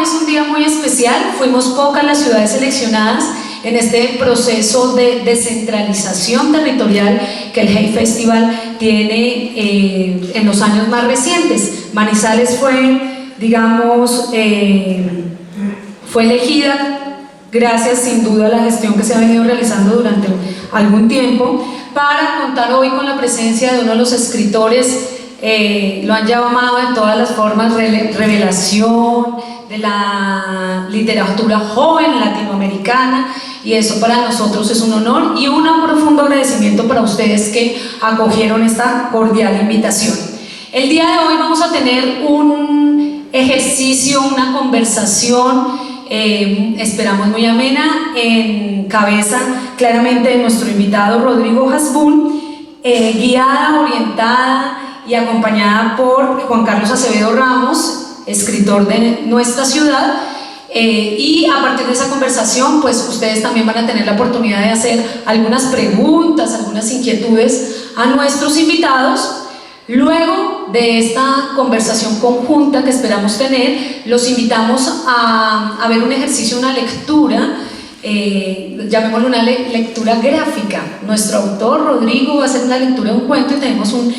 hoy es un día muy especial. Fuimos pocas las ciudades seleccionadas en este proceso de descentralización territorial que el Hey Festival tiene en los años más recientes. Manizales fue, digamos, fue elegida gracias sin duda a la gestión que se ha venido realizando durante algún tiempo, para contar hoy con la presencia de uno de los escritores, lo han llamado de todas las formas revelación de la literatura joven latinoamericana, y eso para nosotros es un honor y un profundo agradecimiento para ustedes que acogieron esta cordial invitación. El día de hoy vamos a tener un ejercicio, una conversación esperamos muy amena, en cabeza claramente de nuestro invitado Rodrigo Hasbún, guiada, orientada y acompañada por Juan Carlos Acevedo Ramos, escritor de nuestra ciudad, y a partir de esa conversación pues ustedes también van a tener la oportunidad de hacer algunas preguntas, algunas inquietudes a nuestros invitados. Luego de esta conversación conjunta que esperamos tener, los invitamos a ver un ejercicio, una lectura, llamémoslo una lectura gráfica. Nuestro autor, Rodrigo, va a hacer una lectura de un cuento y tenemos un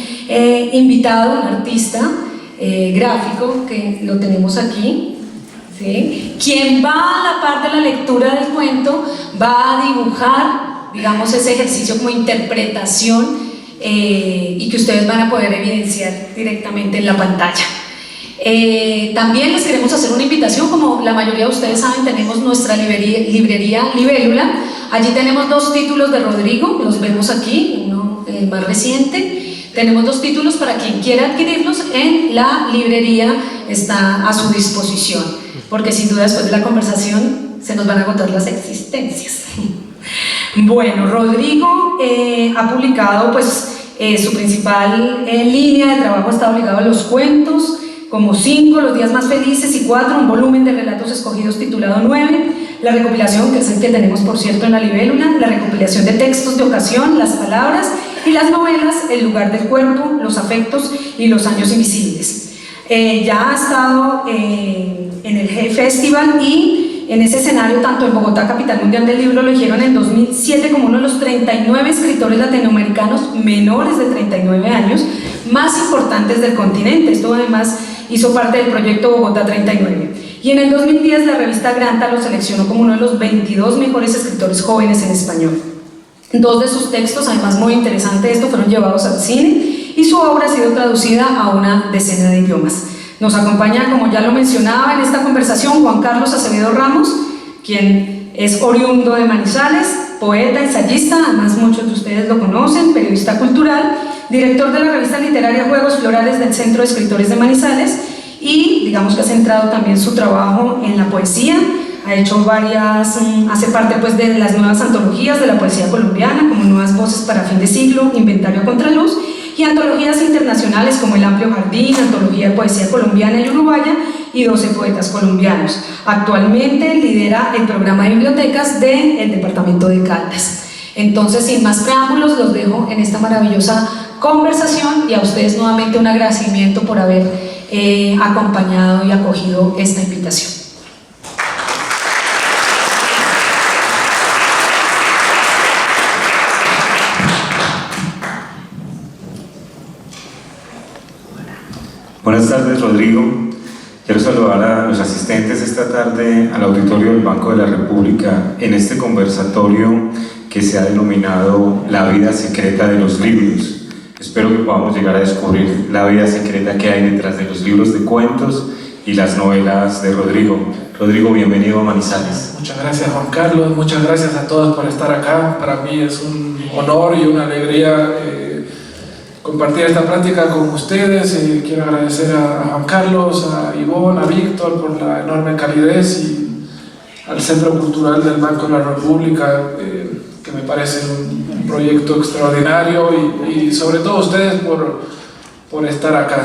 invitado, un artista gráfico que lo tenemos aquí, ¿sí? Quien va a la par de la lectura del cuento va a dibujar, digamos, ese ejercicio como interpretación, y que ustedes van a poder evidenciar directamente en la pantalla. También les queremos hacer una invitación. Como la mayoría de ustedes saben, tenemos nuestra librería Libélula. Allí tenemos 2 títulos de Rodrigo, los vemos aquí, uno más reciente. Tenemos 2 títulos para quien quiera adquirirlos, en la librería está a su disposición, porque sin duda después de la conversación se nos van a agotar las existencias. Bueno, Rodrigo ha publicado pues su principal línea de trabajo está obligado a los cuentos, como 5, Los días más felices, y 4, un volumen de relatos escogidos titulado 9, la recopilación, que es el que tenemos por cierto en la Libélula, la recopilación de textos de ocasión, las palabras, y las novelas, El lugar del cuerpo, Los afectos y Los años invisibles. Ya ha estado en el Hey Festival, y en ese escenario, tanto en Bogotá, capital mundial del libro, lo eligieron en 2007 como uno de los 39 escritores latinoamericanos menores de 39 años más importantes del continente. Esto además hizo parte del proyecto Bogotá 39. Y en el 2010 la revista Granta lo seleccionó como uno de los 22 mejores escritores jóvenes en español. 2 de sus textos, además muy interesante esto, fueron llevados al cine, y su obra ha sido traducida a una decena de idiomas. Nos acompaña, como ya lo mencionaba en esta conversación, Juan Carlos Acevedo Ramos, quien es oriundo de Manizales, poeta, ensayista, además muchos de ustedes lo conocen, periodista cultural, director de la revista literaria Juegos Florales del Centro de Escritores de Manizales, y digamos que ha centrado también su trabajo en la poesía. Ha hecho varias, hace parte pues de las nuevas antologías de la poesía colombiana, como Nuevas Voces para Fin de Siglo, Inventario a Contraluz, y antologías internacionales como El Amplio Jardín, Antología de Poesía Colombiana y Uruguaya, y 12 poetas colombianos. Actualmente lidera el programa de bibliotecas del departamento de Caldas. Entonces, sin más preámbulos, los dejo en esta maravillosa conversación, y a ustedes nuevamente un agradecimiento por haber acompañado y acogido esta invitación. Buenas tardes, Rodrigo. Quiero saludar a los asistentes esta tarde al auditorio del Banco de la República en este conversatorio que se ha denominado La vida secreta de los libros. Espero que podamos llegar a descubrir la vida secreta que hay detrás de los libros de cuentos y las novelas de Rodrigo. Rodrigo, bienvenido a Manizales. Muchas gracias, Juan Carlos. Muchas gracias a todos por estar acá. Para mí es un honor y una alegría compartir esta práctica con ustedes. Quiero agradecer a Juan Carlos, a Ivonne, a Víctor por la enorme calidez, y al Centro Cultural del Banco de la República, que me parece un proyecto extraordinario, y sobre todo a ustedes por estar acá.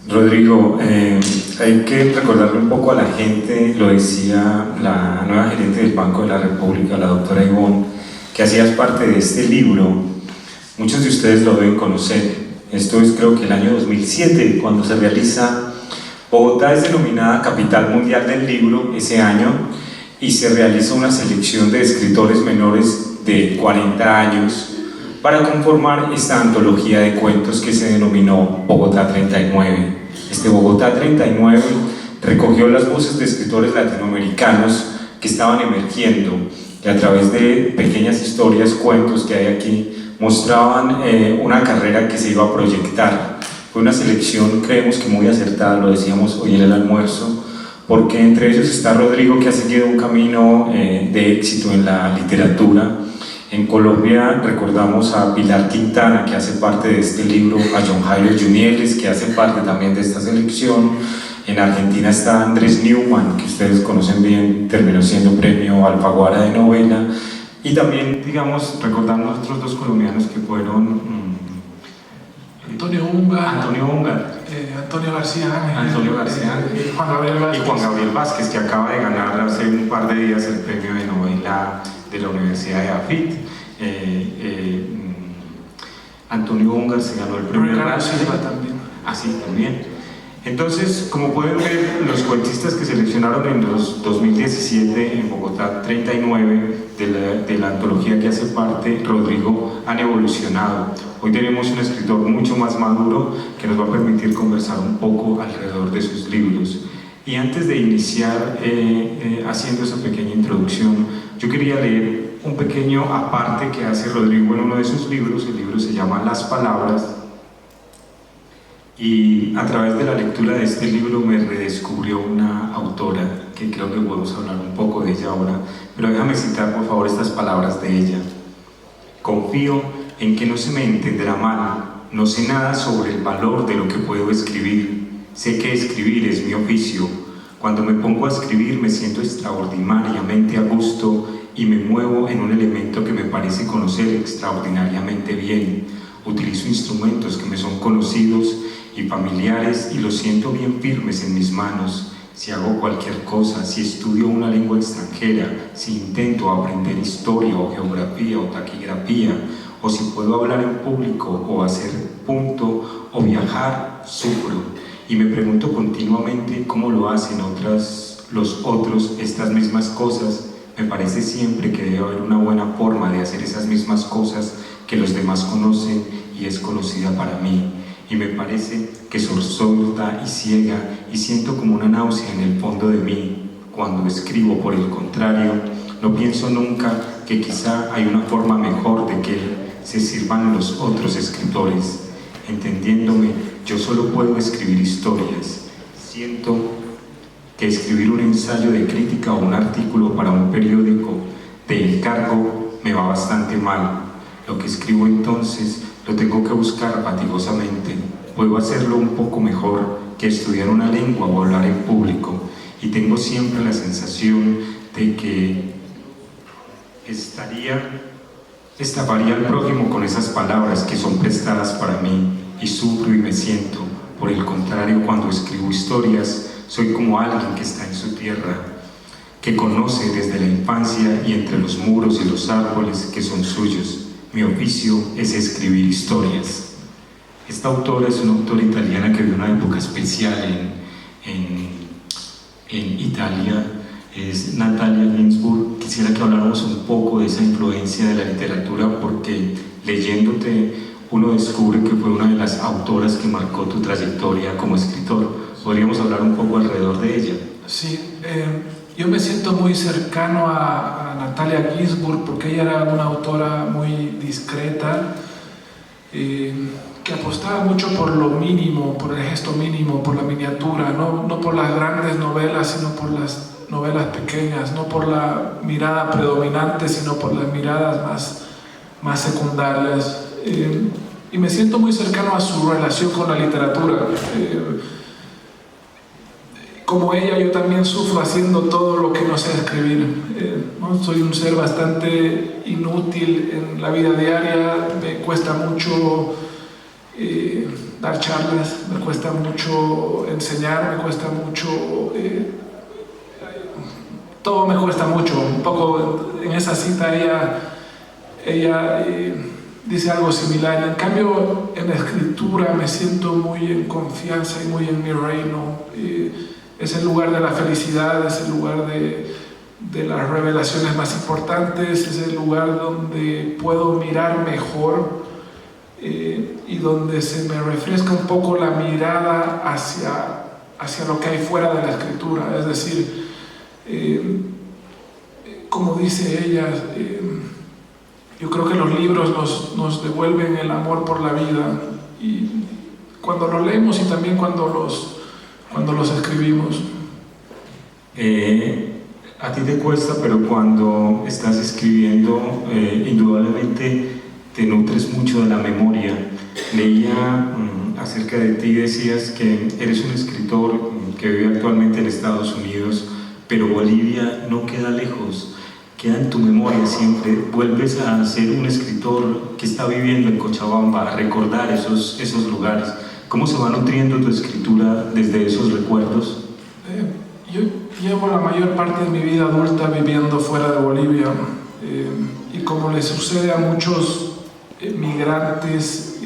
Rodrigo, hay que recordarle un poco a la gente, lo decía la nueva gerente del Banco de la República, la doctora Ivonne, que hacías parte de este libro. Muchos de ustedes lo deben conocer. Esto es, creo que el año 2007, cuando se realiza Bogotá es denominada Capital Mundial del Libro ese año y se realiza una selección de escritores menores de 40 años para conformar esta antología de cuentos que se denominó Bogotá 39. Este Bogotá 39 recogió las voces de escritores latinoamericanos que estaban emergiendo y a través de pequeñas historias, cuentos que hay aquí, mostraban una carrera que se iba a proyectar. Fue una selección, creemos que muy acertada, lo decíamos hoy en el almuerzo, porque entre ellos está Rodrigo, que ha seguido un camino de éxito en la literatura. En Colombia recordamos a Pilar Quintana, que hace parte de este libro, a John Jairo Junieles, que hace parte también de esta selección. En Argentina está Andrés Newman, que ustedes conocen bien, terminó siendo premio Alfaguara de novela. Y también, digamos, recordamos otros dos colombianos que fueron Antonio Ungar, Antonio García Ángel, Juan Gabriel Vázquez. Y Juan Gabriel Vázquez, que acaba de ganar hace un par de días el premio de novela de la Universidad de AFIT. Antonio Ungar se ganó el premio de también. Así también. Entonces, como pueden ver, los cuentistas que seleccionaron en los 2017 en Bogotá 39 de la antología que hace parte Rodrigo han evolucionado. Hoy tenemos un escritor mucho más maduro que nos va a permitir conversar un poco alrededor de sus libros. Y antes de iniciar haciendo esa pequeña introducción, yo quería leer un pequeño aparte que hace Rodrigo en uno de sus libros. El libro se llama Las Palabras. Y a través de la lectura de este libro me redescubrió una autora que creo que podemos hablar un poco de ella ahora, pero déjame citar por favor estas palabras de ella. Confío en que no se me entenderá mal, no sé nada sobre el valor de lo que puedo escribir, sé que escribir es mi oficio. Cuando me pongo a escribir me siento extraordinariamente a gusto y me muevo en un elemento que me parece conocer extraordinariamente bien. Utilizo instrumentos que me son conocidos y familiares y los siento bien firmes en mis manos. Si hago cualquier cosa, si estudio una lengua extranjera, si intento aprender historia o geografía o taquigrafía, o si puedo hablar en público o hacer punto o viajar, sufro. Y me pregunto continuamente cómo lo hacen los otros estas mismas cosas. Me parece siempre que debe haber una buena forma de hacer esas mismas cosas que los demás conocen y es conocida para mí. Y me parece que soy sorda y ciega y siento como una náusea en el fondo de mí. Cuando escribo, por el contrario, no pienso nunca que quizá hay una forma mejor de que se sirvan los otros escritores. Entendiéndome, yo solo puedo escribir historias. Siento que escribir un ensayo de crítica o un artículo para un periódico de encargo me va bastante mal. Lo que escribo entonces lo tengo que buscar fatigosamente. Puedo hacerlo un poco mejor que estudiar una lengua o hablar en público, y tengo siempre la sensación de que estafaría al prójimo con esas palabras que son prestadas para mí, y sufro y me siento. Por el contrario, cuando escribo historias, soy como alguien que está en su tierra, que conoce desde la infancia y entre los muros y los árboles que son suyos. Mi oficio es escribir historias. Esta autora es una autora italiana que vivió una época especial en Italia, es Natalia Ginzburg. Quisiera que habláramos un poco de esa influencia de la literatura, porque leyéndote uno descubre que fue una de las autoras que marcó tu trayectoria como escritor. ¿Podríamos hablar un poco alrededor de ella? Sí, yo me siento muy cercano a Natalia Ginzburg porque ella era una autora muy discreta, que apostaba mucho por lo mínimo, por el gesto mínimo, por la miniatura, no por las grandes novelas, sino por las novelas pequeñas, no por la mirada predominante, sino por las miradas más secundarias. Y me siento muy cercano a su relación con la literatura. Como ella, yo también sufro haciendo todo lo que no sé escribir. ¿no? Soy un ser bastante inútil en la vida diaria, me cuesta mucho dar charlas, me cuesta mucho enseñar, me cuesta mucho... todo me cuesta mucho. Un poco en esa cita ella dice algo similar. En cambio, en la escritura me siento muy en confianza y muy en mi reino. Es el lugar de la felicidad, es el lugar de las revelaciones más importantes, es el lugar donde puedo mirar mejor y donde se me refresca un poco la mirada hacia lo que hay fuera de la escritura. Es decir, como dice ella, yo creo que los libros nos devuelven el amor por la vida, y cuando los leemos y también cuando los escribimos. A ti te cuesta, pero cuando estás escribiendo, indudablemente te nutres mucho de la memoria. Leía acerca de ti, decías que eres un escritor que vive actualmente en Estados Unidos, pero Bolivia no queda lejos, queda en tu memoria siempre. Vuelves a ser un escritor que está viviendo en Cochabamba, a recordar esos lugares. ¿Cómo se va nutriendo tu escritura desde esos recuerdos? Yo llevo la mayor parte de mi vida adulta viviendo fuera de Bolivia, y como le sucede a muchos migrantes,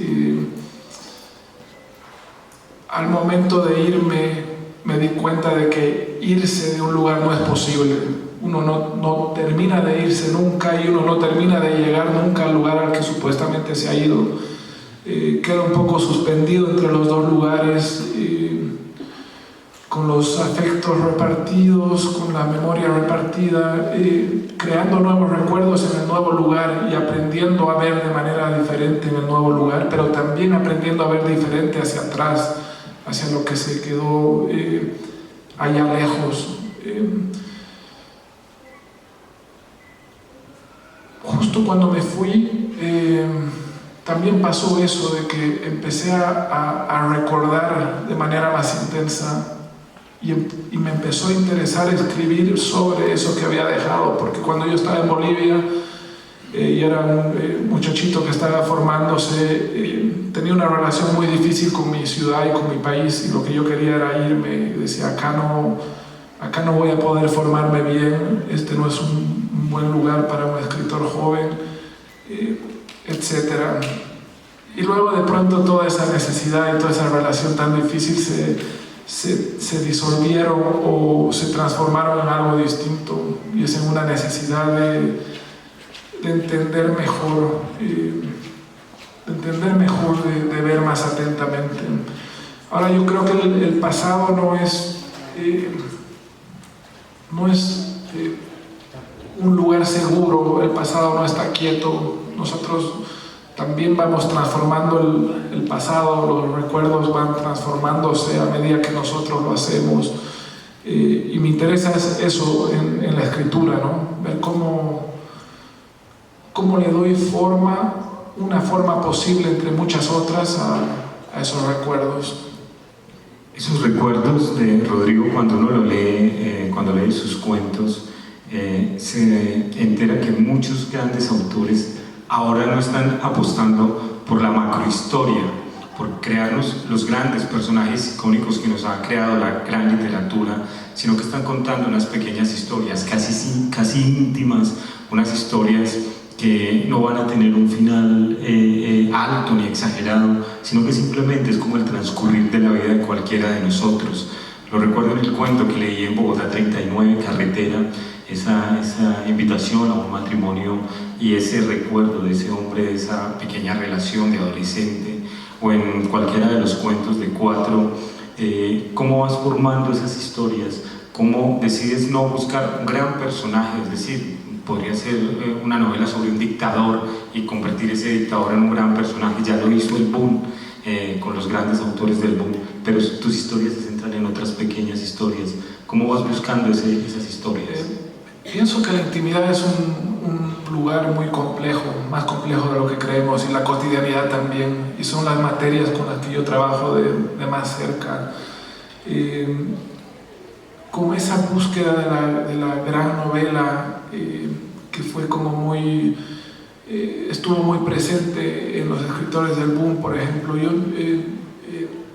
al momento de irme me di cuenta de que irse de un lugar no es posible. Uno no termina de irse nunca, y uno no termina de llegar nunca al lugar al que supuestamente se ha ido. Queda un poco suspendido entre los dos lugares, con los afectos repartidos, con la memoria repartida, creando nuevos recuerdos en el nuevo lugar y aprendiendo a ver de manera diferente en el nuevo lugar, pero también aprendiendo a ver diferente hacia atrás, hacia lo que se quedó allá lejos. Justo cuando me fui, también pasó eso de que empecé a recordar de manera más intensa, y me empezó a interesar escribir sobre eso que había dejado, porque cuando yo estaba en Bolivia y era un muchachito que estaba formándose, tenía una relación muy difícil con mi ciudad y con mi país, y lo que yo quería era irme, y decía, acá no voy a poder formarme bien, este no es un buen lugar para un escritor joven, etc. Y luego de pronto toda esa necesidad y toda esa relación tan difícil se disolvieron o se transformaron en algo distinto, y es en una necesidad de entender mejor, de ver más atentamente. Ahora, yo creo que el pasado no es un lugar seguro, el pasado no está quieto. Nosotros también vamos transformando el pasado, los recuerdos van transformándose a medida que nosotros lo hacemos, y me interesa eso en la escritura, ¿no? Ver cómo le doy una forma posible entre muchas otras a esos recuerdos. Esos recuerdos de Rodrigo, cuando uno lo lee, cuando lee sus cuentos, se entera que muchos grandes autores ahora no están apostando por la macrohistoria, por crearnos los grandes personajes icónicos que nos ha creado la gran literatura, sino que están contando unas pequeñas historias, casi íntimas, unas historias que no van a tener un final alto ni exagerado, sino que simplemente es como el transcurrir de la vida de cualquiera de nosotros. Lo recuerdo en el cuento que leí en Bogotá 39, Carretera, esa invitación a un matrimonio y ese recuerdo de ese hombre, de esa pequeña relación de adolescente, o en cualquiera de los cuentos de Cuatro, cómo vas formando esas historias, cómo decides no buscar un gran personaje, es decir, podría ser una novela sobre un dictador y convertir ese dictador en un gran personaje. Ya lo hizo el boom con los grandes autores del boom, pero tus historias se centran en otras pequeñas historias. ¿Cómo vas buscando esas historias? Pienso que la intimidad es un lugar muy complejo, más complejo de lo que creemos, y la cotidianidad también, y son las materias con las que yo trabajo de más cerca. Como esa búsqueda de la gran novela, que fue como estuvo muy presente en los escritores del boom, por ejemplo.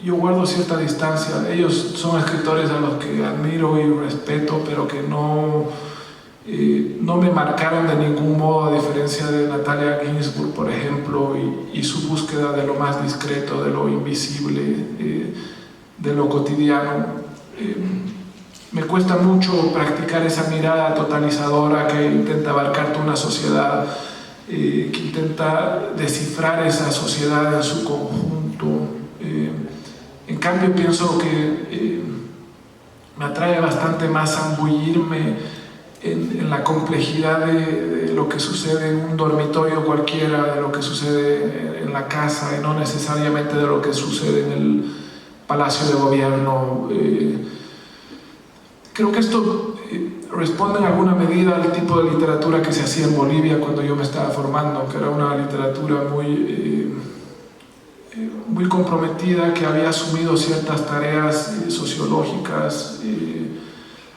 Yo guardo cierta distancia. Ellos son escritores a los que admiro y respeto, pero que no no me marcaron de ningún modo, a diferencia de Natalia Ginzburg, por ejemplo, y su búsqueda de lo más discreto, de lo invisible, de lo cotidiano. Me cuesta mucho practicar esa mirada totalizadora que intenta abarcar toda una sociedad, que intenta descifrar esa sociedad en su conjunto. En cambio, pienso que me atrae bastante más zambullirme en la complejidad de lo que sucede en un dormitorio cualquiera, de lo que sucede en la casa, y no necesariamente de lo que sucede en el Palacio de Gobierno. Creo que esto responde en alguna medida al tipo de literatura que se hacía en Bolivia cuando yo me estaba formando, que era una literatura muy comprometida, que había asumido ciertas tareas sociológicas,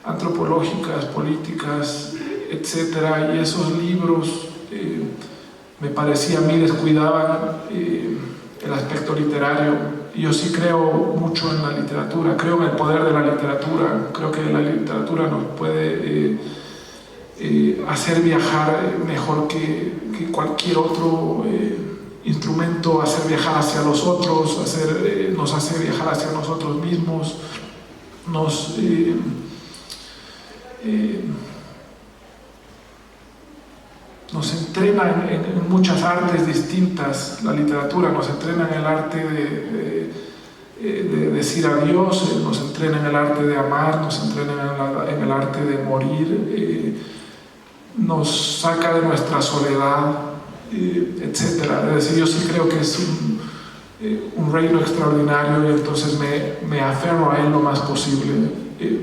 antropológicas, políticas, etc. Y esos libros, me parecía a mí, descuidaban el aspecto literario. Yo sí creo mucho en la literatura, creo en el poder de la literatura, creo que la literatura nos puede hacer viajar mejor que cualquier otro instrumento, hacer viajar hacia los otros, nos hace viajar hacia nosotros mismos, nos entrena en muchas artes distintas. La literatura nos entrena en el arte de decir adiós, nos entrena en el arte de amar, nos entrena en el arte de morir, nos saca de nuestra soledad, etc. Es decir, yo sí creo que es un reino extraordinario, y entonces me aferro a él lo más posible,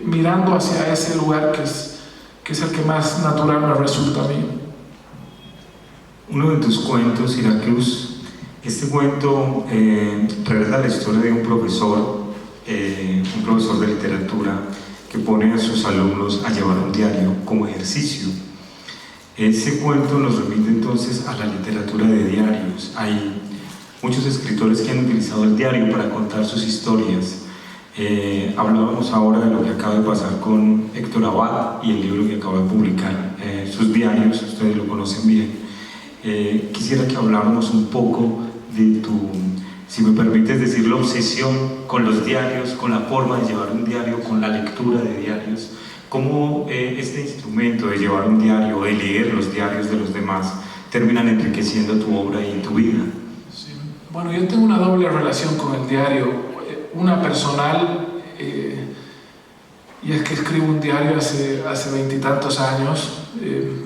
mirando hacia ese lugar que es el que más natural me resulta a mí. Uno de tus cuentos, Heraclus, este cuento relata la historia de un profesor de literatura, que pone a sus alumnos a llevar un diario como ejercicio. Ese cuento nos remite entonces a la literatura de diarios. Hay muchos escritores que han utilizado el diario para contar sus historias. Hablábamos ahora de lo que acaba de pasar con Héctor Abad y el libro que acaba de publicar, sus diarios, ustedes lo conocen bien. Quisiera que habláramos un poco de tu, si me permites decirlo, obsesión con los diarios, con la forma de llevar un diario, con la lectura de diarios. ¿Cómo este instrumento de llevar un diario, de leer los diarios de los demás, terminan enriqueciendo tu obra y tu vida? Sí. Bueno, yo tengo una doble relación con el diario, una personal, y es que escribo un diario hace 20 y tantos años.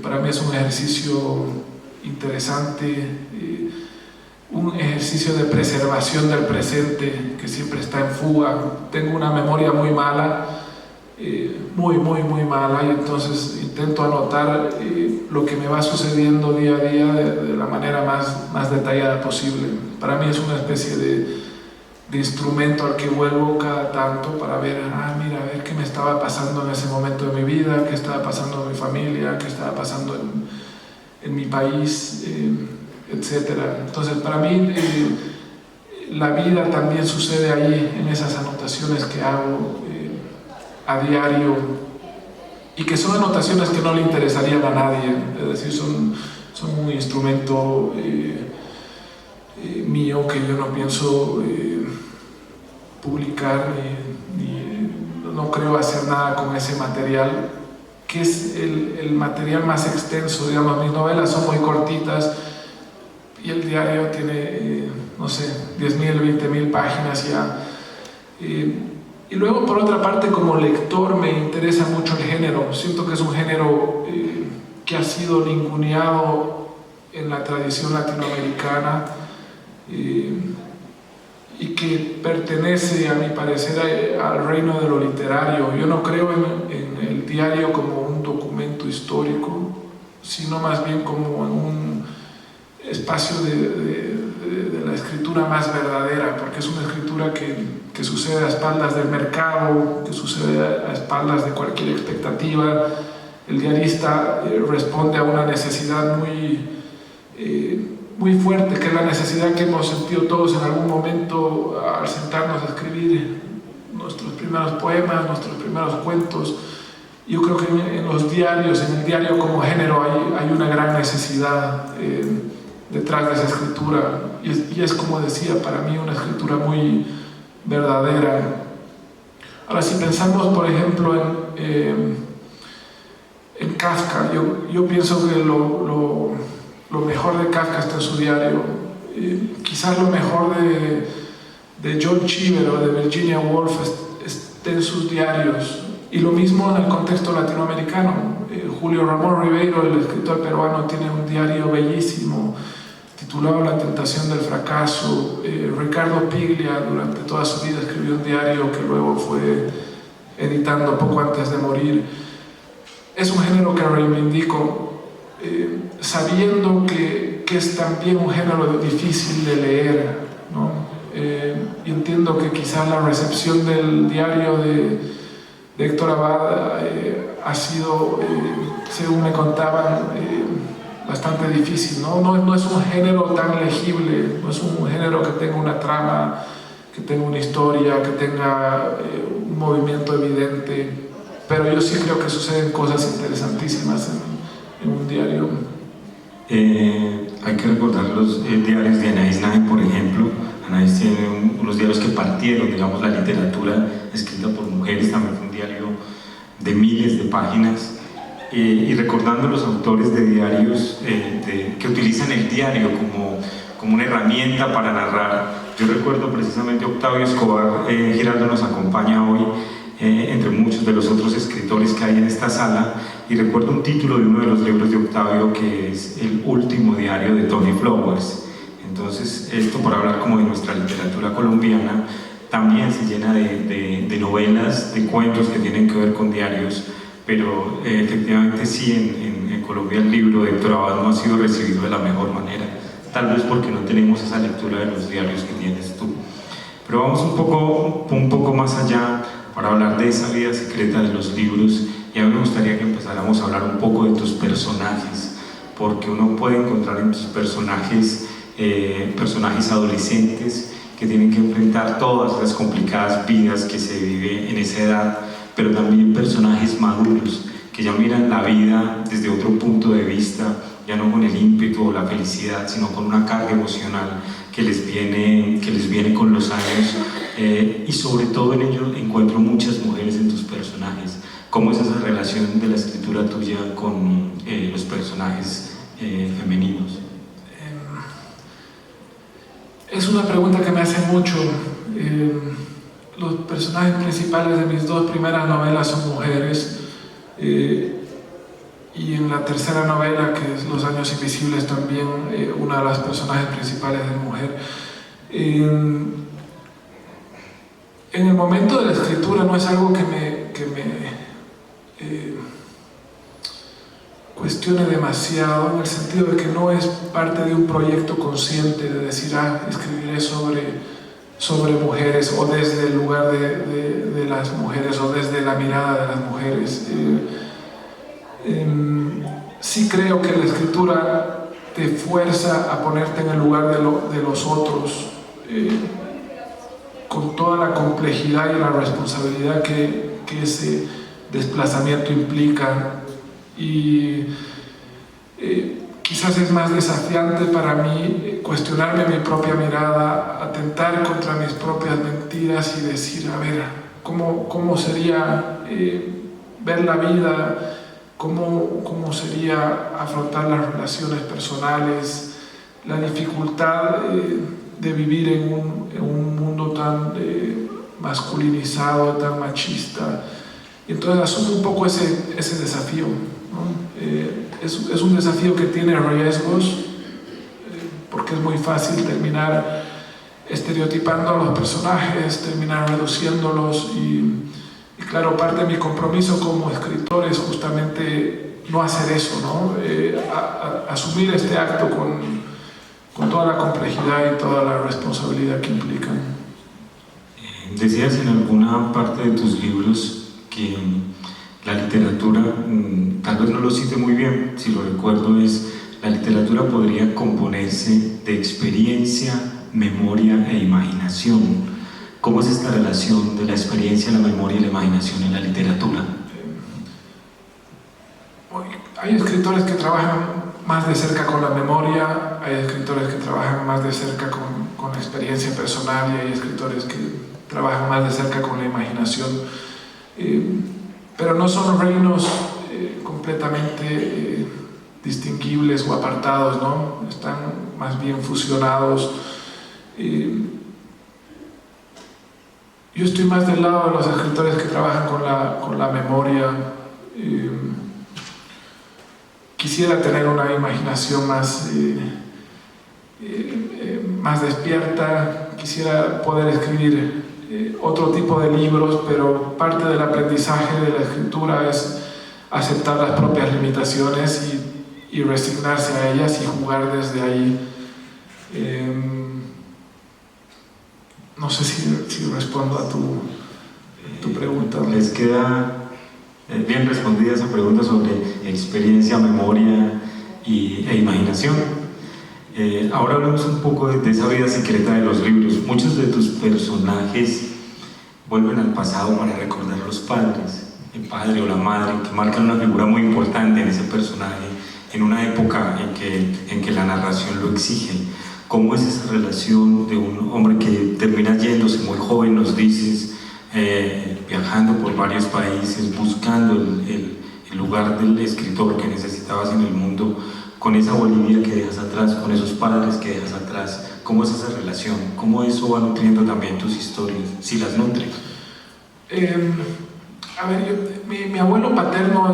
Para mí es un ejercicio interesante, un ejercicio de preservación del presente que siempre está en fuga. Tengo una memoria muy mala, muy mala, y entonces intento anotar lo que me va sucediendo día a día de la manera más detallada posible. Para mí es una especie de instrumento al que vuelvo cada tanto para ver, mira, a ver qué me estaba pasando en ese momento de mi vida, qué estaba pasando en mi familia, qué estaba pasando en mi país, etc. Entonces, para mí, la vida también sucede ahí, en esas anotaciones que hago a diario, y que son anotaciones que no le interesarían a nadie. Es decir, son un instrumento mío que yo no pienso publicar, no creo hacer nada con ese material, que es el material más extenso. Digamos, mis novelas son muy cortitas y el diario tiene, no sé, 10.000, 20.000 páginas ya. Y luego, por otra parte, como lector me interesa mucho el género. Siento que es un género que ha sido ninguneado en la tradición latinoamericana, y que pertenece, a mi parecer, al reino de lo literario. Yo no creo en el diario como un documento histórico, sino más bien como en un espacio de la escritura más verdadera, porque es una escritura que sucede a espaldas del mercado, que sucede a espaldas de cualquier expectativa. El diarista responde a una necesidad muy fuerte, que es la necesidad que hemos sentido todos en algún momento al sentarnos a escribir nuestros primeros poemas, nuestros primeros cuentos, Yo creo que en los diarios, en el diario como género, hay una gran necesidad detrás de esa escritura, y es como decía, para mí una escritura muy verdadera. Ahora, si pensamos, por ejemplo, en Kafka, yo pienso que lo mejor de Kafka está en su diario. Quizás lo mejor de John Cheever o de Virginia Woolf esté en sus diarios. Y lo mismo en el contexto latinoamericano. Julio Ramón Ribeiro, el escritor peruano, tiene un diario bellísimo titulado La tentación del fracaso. Ricardo Piglia durante toda su vida escribió un diario que luego fue editando poco antes de morir. Es un género que reivindico, sabiendo que es también un género difícil de leer, ¿no? Y entiendo que quizás la recepción del diario de Héctor Abad ha sido, según me contaban, bastante difícil, ¿no? No es un género tan legible, no es un género que tenga una trama, que tenga una historia, que tenga un movimiento evidente, pero yo sí creo que suceden cosas interesantísimas en un diario. Hay que recordar los diarios de Anaïs Nin, por ejemplo. Anaïs tiene unos diarios que partieron, digamos, la literatura escrita por mujeres, también fue un diario de miles de páginas, y recordando los autores de diarios que utilizan el diario como una herramienta para narrar. Yo recuerdo precisamente Octavio Escobar, Giraldo nos acompaña hoy, entre muchos de los otros escritores que hay en esta sala, y recuerdo un título de uno de los libros de Octavio que es El último diario de Tony Flowers. Entonces, esto para hablar como de nuestra literatura colombiana, también se llena de novelas, de cuentos que tienen que ver con diarios, pero efectivamente sí, en Colombia el libro de Héctor Abad no ha sido recibido de la mejor manera, tal vez porque no tenemos esa lectura de los diarios que tienes tú. Pero vamos un poco más allá para hablar de esa vida secreta de los libros, y a mí me gustaría que empezáramos a hablar un poco de tus personajes, porque uno puede encontrar en tus personajes adolescentes que tienen que enfrentar todas las complicadas vidas que se vive en esa edad, pero también personajes maduros que ya miran la vida desde otro punto de vista, ya no con el ímpetu o la felicidad, sino con una carga emocional que les viene con los años, y sobre todo en ello encuentro muchas mujeres en tus personajes. ¿Cómo es esa relación de la escritura tuya con los personajes femeninos? Es una pregunta que me hacen mucho. Los personajes principales de mis dos primeras novelas son mujeres, y en la tercera novela, que es Los años invisibles, también una de las personajes principales es mujer. En el momento de la escritura no es algo que me cuestione demasiado, en el sentido de que no es parte de un proyecto consciente de decir, escribiré sobre mujeres, o desde el lugar de las mujeres, o desde la mirada de las mujeres. Sí creo que la escritura te fuerza a ponerte en el lugar de los otros, con toda la complejidad y la responsabilidad que ese desplazamiento implica. Y quizás es más desafiante para mí cuestionarme mi propia mirada, atentar contra mis propias mentiras y decir, a ver, ¿cómo sería ver la vida? ¿Cómo sería afrontar las relaciones personales? La dificultad de vivir en un mundo tan masculinizado, tan machista. Y entonces asumo un poco ese desafío, ¿no? Es un desafío que tiene riesgos, porque es muy fácil terminar estereotipando a los personajes, terminar reduciéndolos, y claro, parte de mi compromiso como escritor es justamente no hacer eso, ¿no? Asumir este acto con toda la complejidad y toda la responsabilidad que implican. Decías en alguna parte de tus libros que la literatura, tal vez no lo cite muy bien, si lo recuerdo, es la literatura podría componerse de experiencia, memoria e imaginación. ¿Cómo es esta relación de la experiencia, la memoria y la imaginación en la literatura? hay escritores que trabajan más de cerca con la memoria, hay escritores que trabajan más de cerca con la experiencia personal, y hay escritores que trabajan más de cerca con la imaginación, pero no son reinos completamente distinguibles o apartados, ¿no? Están más bien fusionados. Yo estoy más del lado de los escritores que trabajan con la memoria. Quisiera tener una imaginación más despierta, quisiera poder escribir otro tipo de libros, pero parte del aprendizaje de la escritura es aceptar las propias limitaciones y resignarse a ellas y jugar desde ahí. No sé si respondo a tu pregunta. Les queda bien respondida esa pregunta sobre experiencia, memoria e imaginación. Ahora hablemos un poco de esa vida secreta de los libros. Muchos de tus personajes vuelven al pasado para recordar a los padres, el padre o la madre, que marcan una figura muy importante en ese personaje, en una época en que la narración lo exige. ¿Cómo es esa relación de un hombre que termina yéndose muy joven, nos dices, viajando por varios países, buscando el lugar del escritor que necesitabas en el mundo, con esa Bolivia que dejas atrás, con esos padres que dejas atrás? ¿Cómo es esa relación? ¿Cómo eso va nutriendo también tus historias, si las nutres? A ver, mi abuelo paterno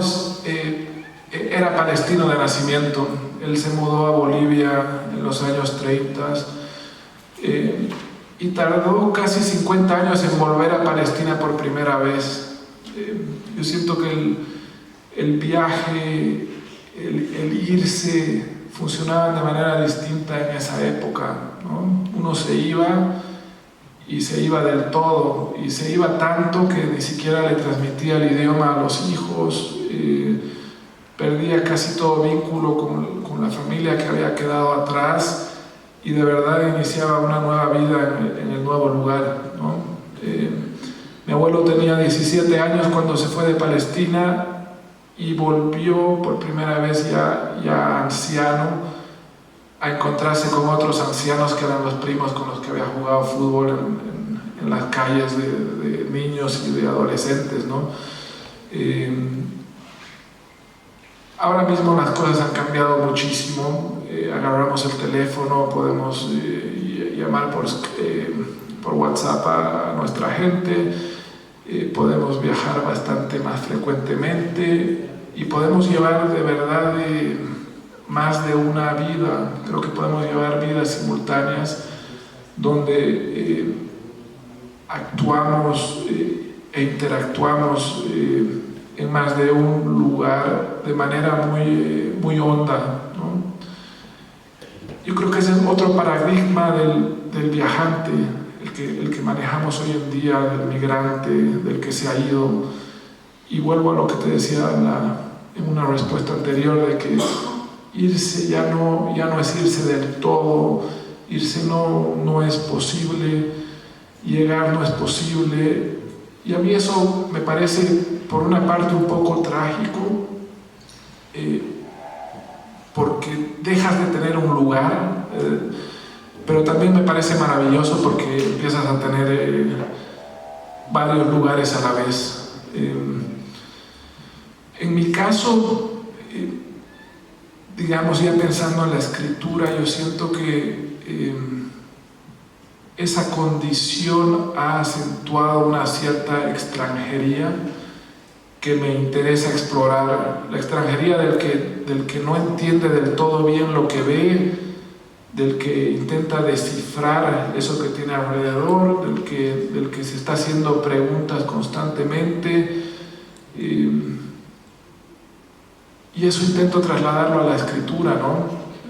era palestino de nacimiento. Él se mudó a Bolivia en los años 30 y tardó casi 50 años en volver a Palestina por primera vez. Yo siento que el viaje, el irse, funcionaban de manera distinta en esa época, ¿no? Uno se iba y se iba del todo, y se iba tanto que ni siquiera le transmitía el idioma a los hijos, perdía casi todo vínculo con la familia que había quedado atrás, y de verdad iniciaba una nueva vida en el nuevo lugar, ¿no? Mi abuelo tenía 17 años cuando se fue de Palestina y volvió por primera vez ya anciano a encontrarse con otros ancianos que eran los primos con los que había jugado fútbol en las calles de niños y de adolescentes, ¿no? Ahora mismo las cosas han cambiado muchísimo. Agarramos el teléfono, podemos llamar por WhatsApp a nuestra gente, podemos viajar bastante más frecuentemente y podemos llevar de verdad más de una vida. Creo que podemos llevar vidas simultáneas donde actuamos e interactuamos en más de un lugar de manera muy honda, ¿no? Yo creo que ese es otro paradigma del viajante, el que manejamos hoy en día, del migrante, del que se ha ido. Y vuelvo a lo que te decía en una respuesta anterior, de que irse ya no es irse del todo, irse no es posible, llegar no es posible. Y a mí eso me parece, por una parte, un poco trágico, porque dejas de tener un lugar, pero también me parece maravilloso porque empiezas a tener varios lugares a la vez. En mi caso, digamos, ya pensando en la escritura, yo siento que esa condición ha acentuado una cierta extranjería que me interesa explorar, la extranjería del que no entiende del todo bien lo que ve, del que intenta descifrar eso que tiene alrededor, del que se está haciendo preguntas constantemente, y eso intento trasladarlo a la escritura, ¿no?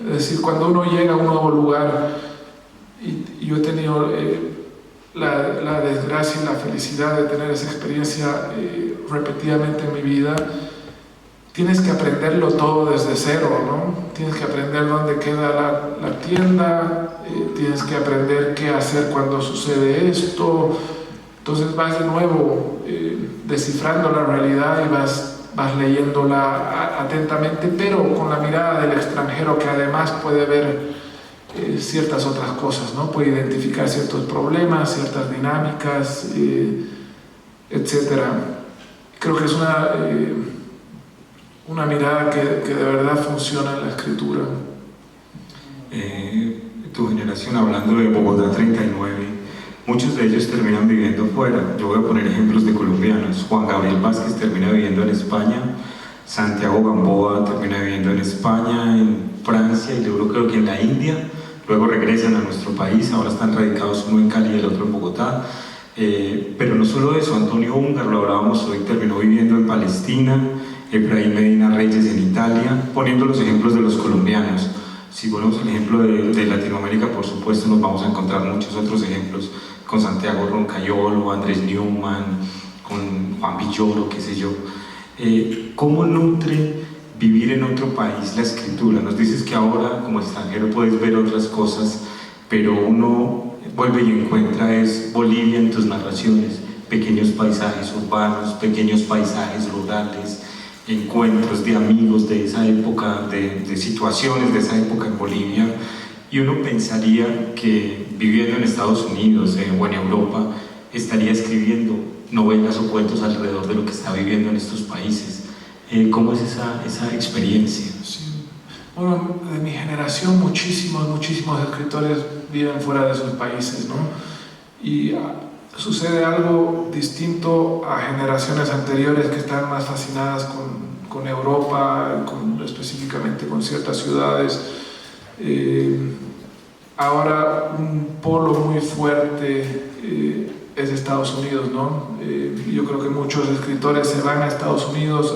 Es decir, cuando uno llega a un nuevo lugar, y yo he tenido la desgracia y la felicidad de tener esa experiencia repetidamente en mi vida, tienes que aprenderlo todo desde cero, ¿no? Tienes que aprender dónde queda la tienda, tienes que aprender qué hacer cuando sucede esto. Entonces vas de nuevo descifrando la realidad y vas vas leyéndola atentamente, pero con la mirada del extranjero, que además puede ver ciertas otras cosas, ¿no? Puede identificar ciertos problemas, ciertas dinámicas, etcétera. Creo que es una mirada que de verdad funciona en la escritura. Tu generación, hablando de Bogotá 39, muchos de ellos terminan viviendo fuera. Yo voy a poner ejemplos de colombianos. Juan Gabriel Vázquez termina viviendo en España, Santiago Gamboa termina viviendo en España, en Francia y luego creo que en la India. Luego regresan a nuestro país, ahora están radicados uno en Cali y el otro en Bogotá. Pero no solo eso, Antonio Húngaro, lo hablábamos hoy, terminó viviendo en Palestina, Efraín Medina Reyes en Italia, poniendo los ejemplos de los colombianos. Si ponemos el ejemplo de Latinoamérica, por supuesto, nos vamos a encontrar muchos otros ejemplos, con Santiago Roncayolo, Andrés Newman, con Juan Villoro, qué sé yo. ¿Cómo nutre vivir en otro país la escritura? Nos dices que ahora como extranjero puedes ver otras cosas, pero uno vuelve y encuentra es Bolivia en tus narraciones, pequeños paisajes urbanos, pequeños paisajes rurales, encuentros de amigos de esa época, de situaciones de esa época en Bolivia, y uno pensaría que viviendo en Estados Unidos o en Europa estaría escribiendo novelas o cuentos alrededor de lo que está viviendo en estos países. ¿Cómo es esa experiencia? Sí. Bueno, de mi generación muchísimos escritores viven fuera de sus países, ¿no? Y sucede algo distinto a generaciones anteriores que están más fascinadas con Europa, específicamente con ciertas ciudades. Ahora un polo muy fuerte es Estados Unidos, ¿no? Yo creo que muchos escritores se van a Estados Unidos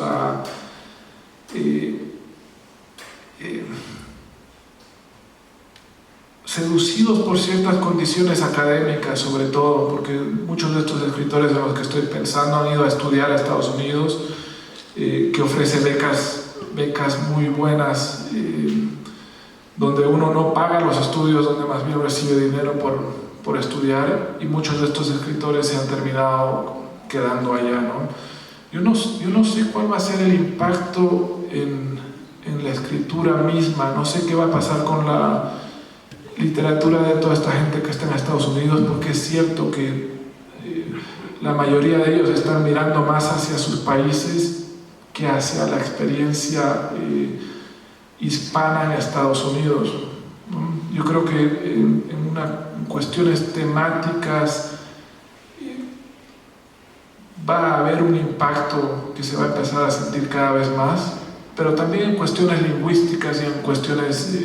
seducidos por ciertas condiciones académicas, sobre todo, porque muchos de estos escritores en los que estoy pensando han ido a estudiar a Estados Unidos, que ofrece becas muy buenas, donde uno no paga los estudios, donde más bien recibe dinero por estudiar, y muchos de estos escritores se han terminado quedando allá, ¿no? Yo no sé cuál va a ser el impacto en la escritura misma, no sé qué va a pasar con la literatura de toda esta gente que está en Estados Unidos, porque es cierto que la mayoría de ellos están mirando más hacia sus países que hacia la experiencia hispana en Estados Unidos, ¿no? Yo creo que en cuestiones temáticas va a haber un impacto que se va a empezar a sentir cada vez más, pero también en cuestiones lingüísticas y en cuestiones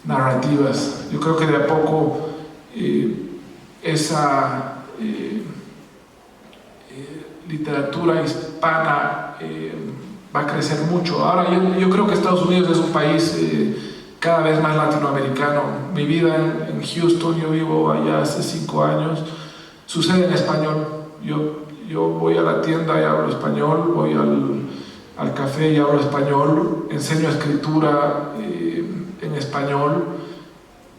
narrativas. Yo creo que de a poco esa literatura hispana va a crecer mucho. Ahora yo creo que Estados Unidos es un país cada vez más latinoamericano. Mi vida en Houston, yo vivo allá hace 5 años, sucede en español. Yo voy a la tienda y hablo español, voy al café y hablo español, enseño escritura en español,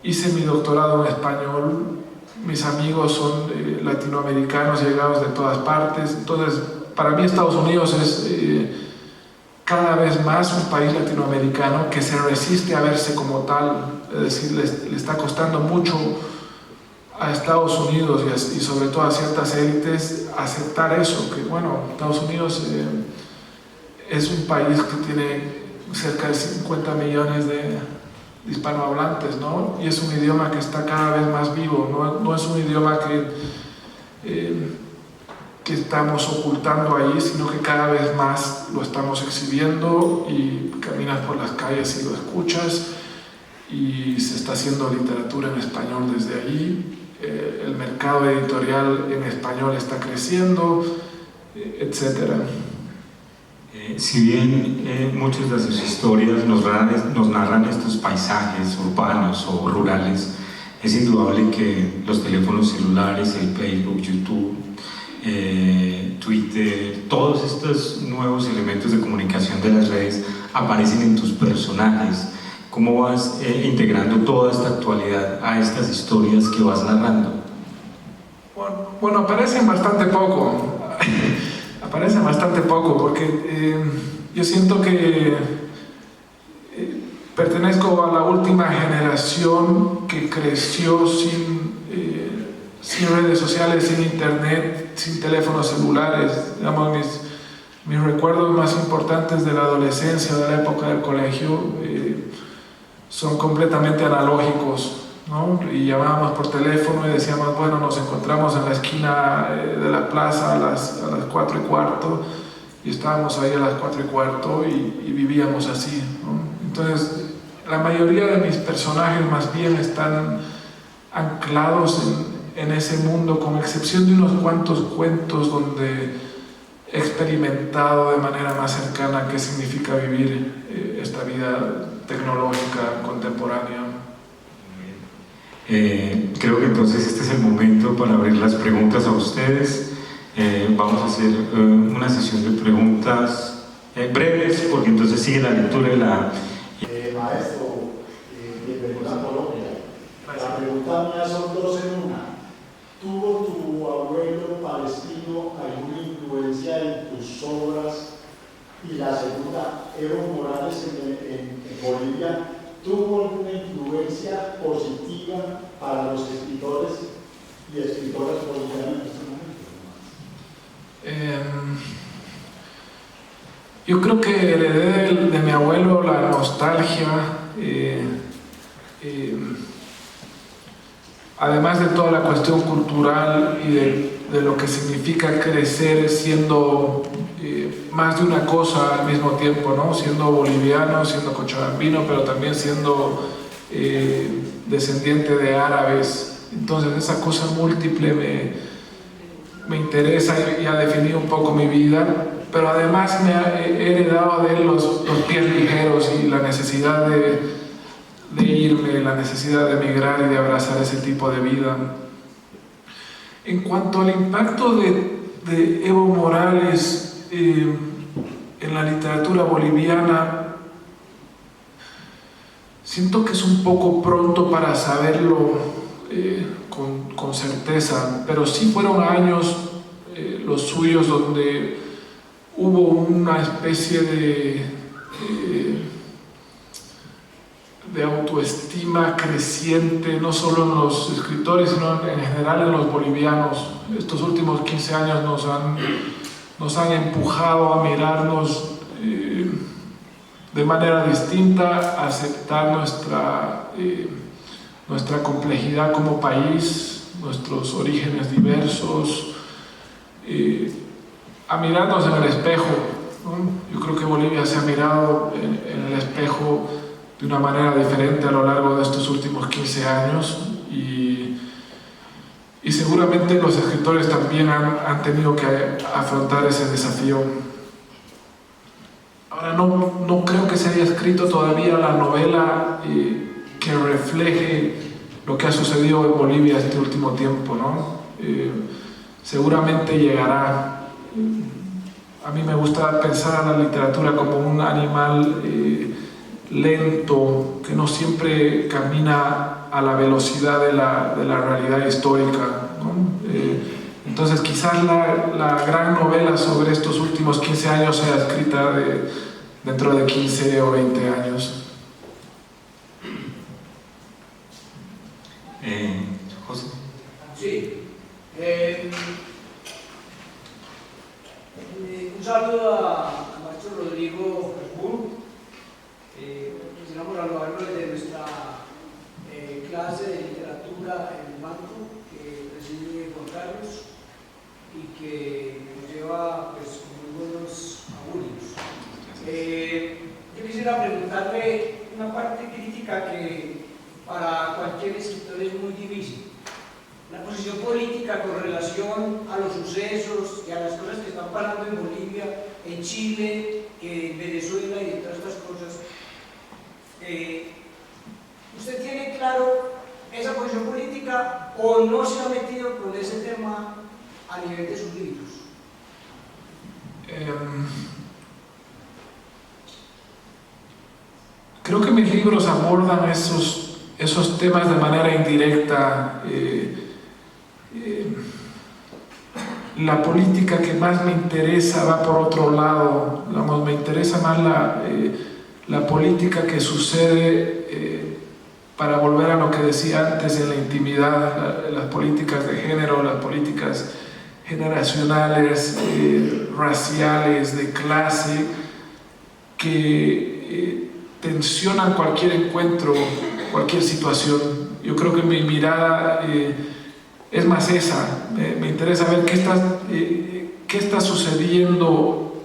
hice mi doctorado en español, mis amigos son latinoamericanos llegados de todas partes. Entonces para mí Estados Unidos es cada vez más un país latinoamericano que se resiste a verse como tal, es decir, le está costando mucho a Estados Unidos y sobre todo a ciertas élites aceptar eso, que bueno, Estados Unidos es un país que tiene cerca de 50 millones de hispanohablantes, ¿no? Y es un idioma que está cada vez más vivo, no es un idioma que estamos ocultando ahí, sino que cada vez más lo estamos exhibiendo, y caminas por las calles y lo escuchas, y se está haciendo literatura en español desde ahí. El mercado editorial en español está creciendo, etcétera. Si bien muchas de sus historias nos narran estos paisajes urbanos o rurales, es indudable que los teléfonos celulares, el Facebook, YouTube, Twitter, todos estos nuevos elementos de comunicación de las redes aparecen en tus personajes. ¿Cómo vas integrando toda esta actualidad a estas historias que vas narrando? Bueno, aparecen bastante poco. Aparece bastante poco, porque yo siento que pertenezco a la última generación que creció sin redes sociales, sin internet, sin teléfonos celulares. Digamos, mis recuerdos más importantes de la adolescencia, de la época del colegio, son completamente analógicos, ¿no? Y llamábamos por teléfono y decíamos, bueno, nos encontramos en la esquina de la plaza a las 4:15, y estábamos ahí a las 4:15 y vivíamos así, ¿no? Entonces, la mayoría de mis personajes más bien están anclados en ese mundo, con excepción de unos cuantos cuentos donde he experimentado de manera más cercana qué significa vivir esta vida tecnológica contemporánea. Creo que entonces este es el momento para abrir las preguntas a ustedes. Vamos a hacer una sesión de preguntas breves, porque entonces sigue la lectura de la... Maestro, bienvenido a Colombia. La pregunta mía son dos en una. ¿Tuvo tu abuelo palestino alguna influencia en tus obras? Y la segunda, Evo Morales en Bolivia, ¿tuvo alguna influencia positiva para los escritores y escritoras bolivianas en este momento? Yo creo que heredé de mi abuelo la nostalgia, además de toda la cuestión cultural y de lo que significa crecer siendo más de una cosa al mismo tiempo, ¿no? Siendo boliviano, siendo cochabambino, pero también siendo descendiente de árabes. Entonces esa cosa múltiple me interesa y ha definido un poco mi vida, pero además he heredado de él los pies ligeros y la necesidad de irme, la necesidad de emigrar y de abrazar ese tipo de vida. En cuanto al impacto de Evo Morales en la literatura boliviana, siento que es un poco pronto para saberlo con certeza, pero sí fueron años los suyos donde hubo una especie de autoestima creciente, no solo en los escritores, sino en general en los bolivianos. Estos últimos 15 años nos han empujado a mirarnos de manera distinta, a aceptar nuestra complejidad como país, nuestros orígenes diversos, a mirarnos en el espejo, ¿no? Yo creo que Bolivia se ha mirado en el espejo de una manera diferente a lo largo de estos últimos 15 años y seguramente los escritores también han tenido que afrontar ese desafío. Ahora, no creo que se haya escrito todavía la novela que refleje lo que ha sucedido en Bolivia este último tiempo, ¿no? Seguramente llegará. A mí me gusta pensar a la literatura como un animal lento, que no siempre camina a la velocidad de la realidad histórica, ¿no? Entonces quizás la gran novela sobre estos últimos 15 años sea escrita dentro de 15 o 20 años. José. Sí. Un saludo a maestro Rodrigo Bull. Quisiéramos saludarlo desde nuestra clase de literatura en el banco que preside Juan Carlos y que nos lleva pues, con muy buenos augurios. Yo quisiera preguntarle una parte crítica que para cualquier escritor es muy difícil. La posición política con relación a los sucesos y a las cosas que están pasando en Bolivia, en Chile, en Venezuela y en todas estas cosas. ¿Usted tiene claro esa posición política o no se ha metido con ese tema a nivel de sus libros? Creo que mis libros abordan esos temas de manera indirecta. la política que más me interesa va por otro lado. Digamos, me interesa más la política que sucede, para volver a lo que decía antes, en la intimidad, las políticas de género, las políticas generacionales, raciales, de clase, que tensionan cualquier encuentro, cualquier situación. Yo creo que mi mirada es más esa. Me interesa ver qué está sucediendo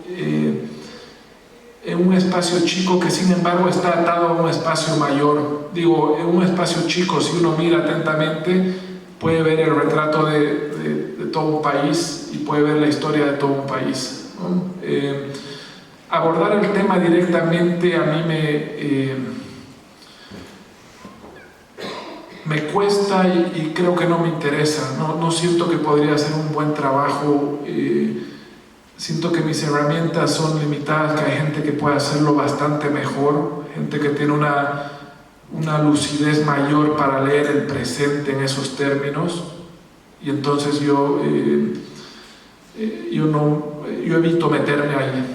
en un espacio chico que sin embargo está atado a un espacio mayor. Digo, en un espacio chico, si uno mira atentamente, puede ver el retrato de todo un país y puede ver la historia de todo un país, ¿no? Abordar el tema directamente a mí me cuesta y creo que no me interesa. No siento que podría hacer un buen trabajo. Siento que mis herramientas son limitadas, que hay gente que puede hacerlo bastante mejor, gente que tiene una lucidez mayor para leer el presente en esos términos, y entonces yo evito meterme ahí.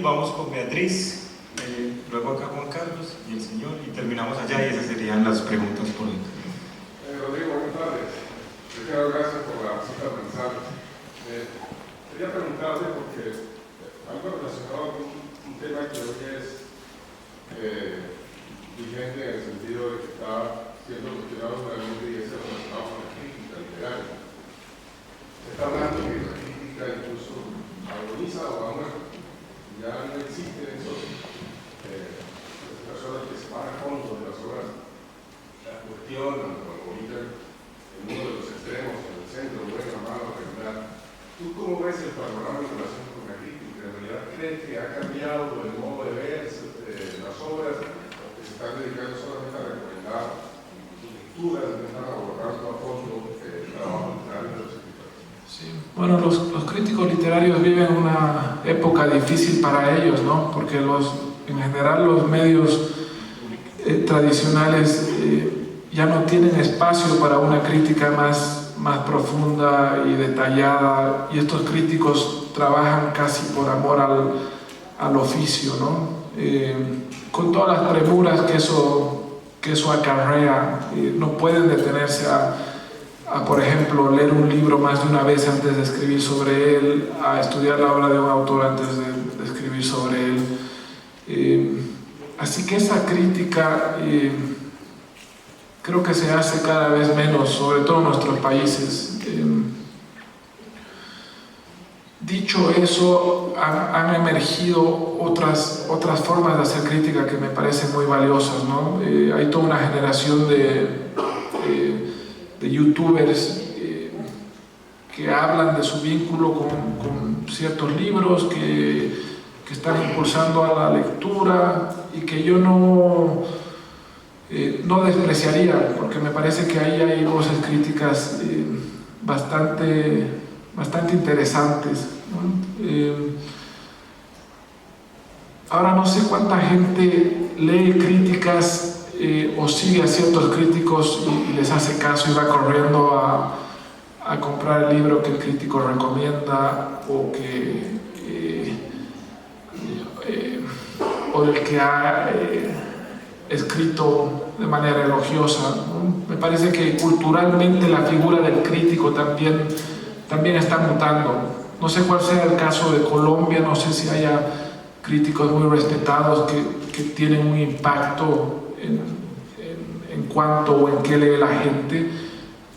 Vamos con Beatriz, luego acá Juan Carlos y el señor, y terminamos allá, y esas serían las preguntas por hoy. Rodrigo, buenas tardes. Primero, gracias por la cita de mensaje. Quería preguntarle, porque algo relacionado con un tema que hoy es vigente en el sentido de que está siendo cuestionado realmente, y es el relacionado con la crítica literaria. Se está hablando de que la crítica incluso agoniza o aún ya no existen esos personas que se van a fondo de las obras, la cuestionan o ubican en uno de los extremos, en el centro, buena, mala, regular. ¿Tú cómo ves el panorama en relación con la crítica? ¿En realidad crees que ha cambiado el modo de ver las obras, o que se están dedicando solamente a recomendar lecturas, intentar abordando a fondo el trabajo literario de los escritores? Sí. Bueno, los críticos literarios viven una época difícil para ellos, ¿no? Porque en general los medios tradicionales ya no tienen espacio para una crítica más profunda y detallada, y estos críticos trabajan casi por amor al oficio, ¿no? Con todas las premuras que eso acarrea. No pueden detenerse a, por ejemplo, leer un libro más de una vez antes de escribir sobre él, a estudiar la obra de un autor antes de escribir sobre él. Así que esa crítica creo que se hace cada vez menos, sobre todo en nuestros países. Dicho eso, han emergido otras formas de hacer crítica que me parecen muy valiosas, ¿no? Hay toda una generación de youtubers que hablan de su vínculo con ciertos libros, que están impulsando a la lectura, y que yo no despreciaría, porque me parece que ahí hay voces críticas bastante interesantes, ¿no? Ahora no sé cuánta gente lee críticas o sigue a ciertos críticos y les hace caso y va corriendo a comprar el libro que el crítico recomienda, o del que ha escrito de manera elogiosa, ¿no? Me parece que culturalmente la figura del crítico también está mutando. No sé cuál sea el caso de Colombia, no sé si haya críticos muy respetados que tienen un impacto en cuanto o en qué lee la gente,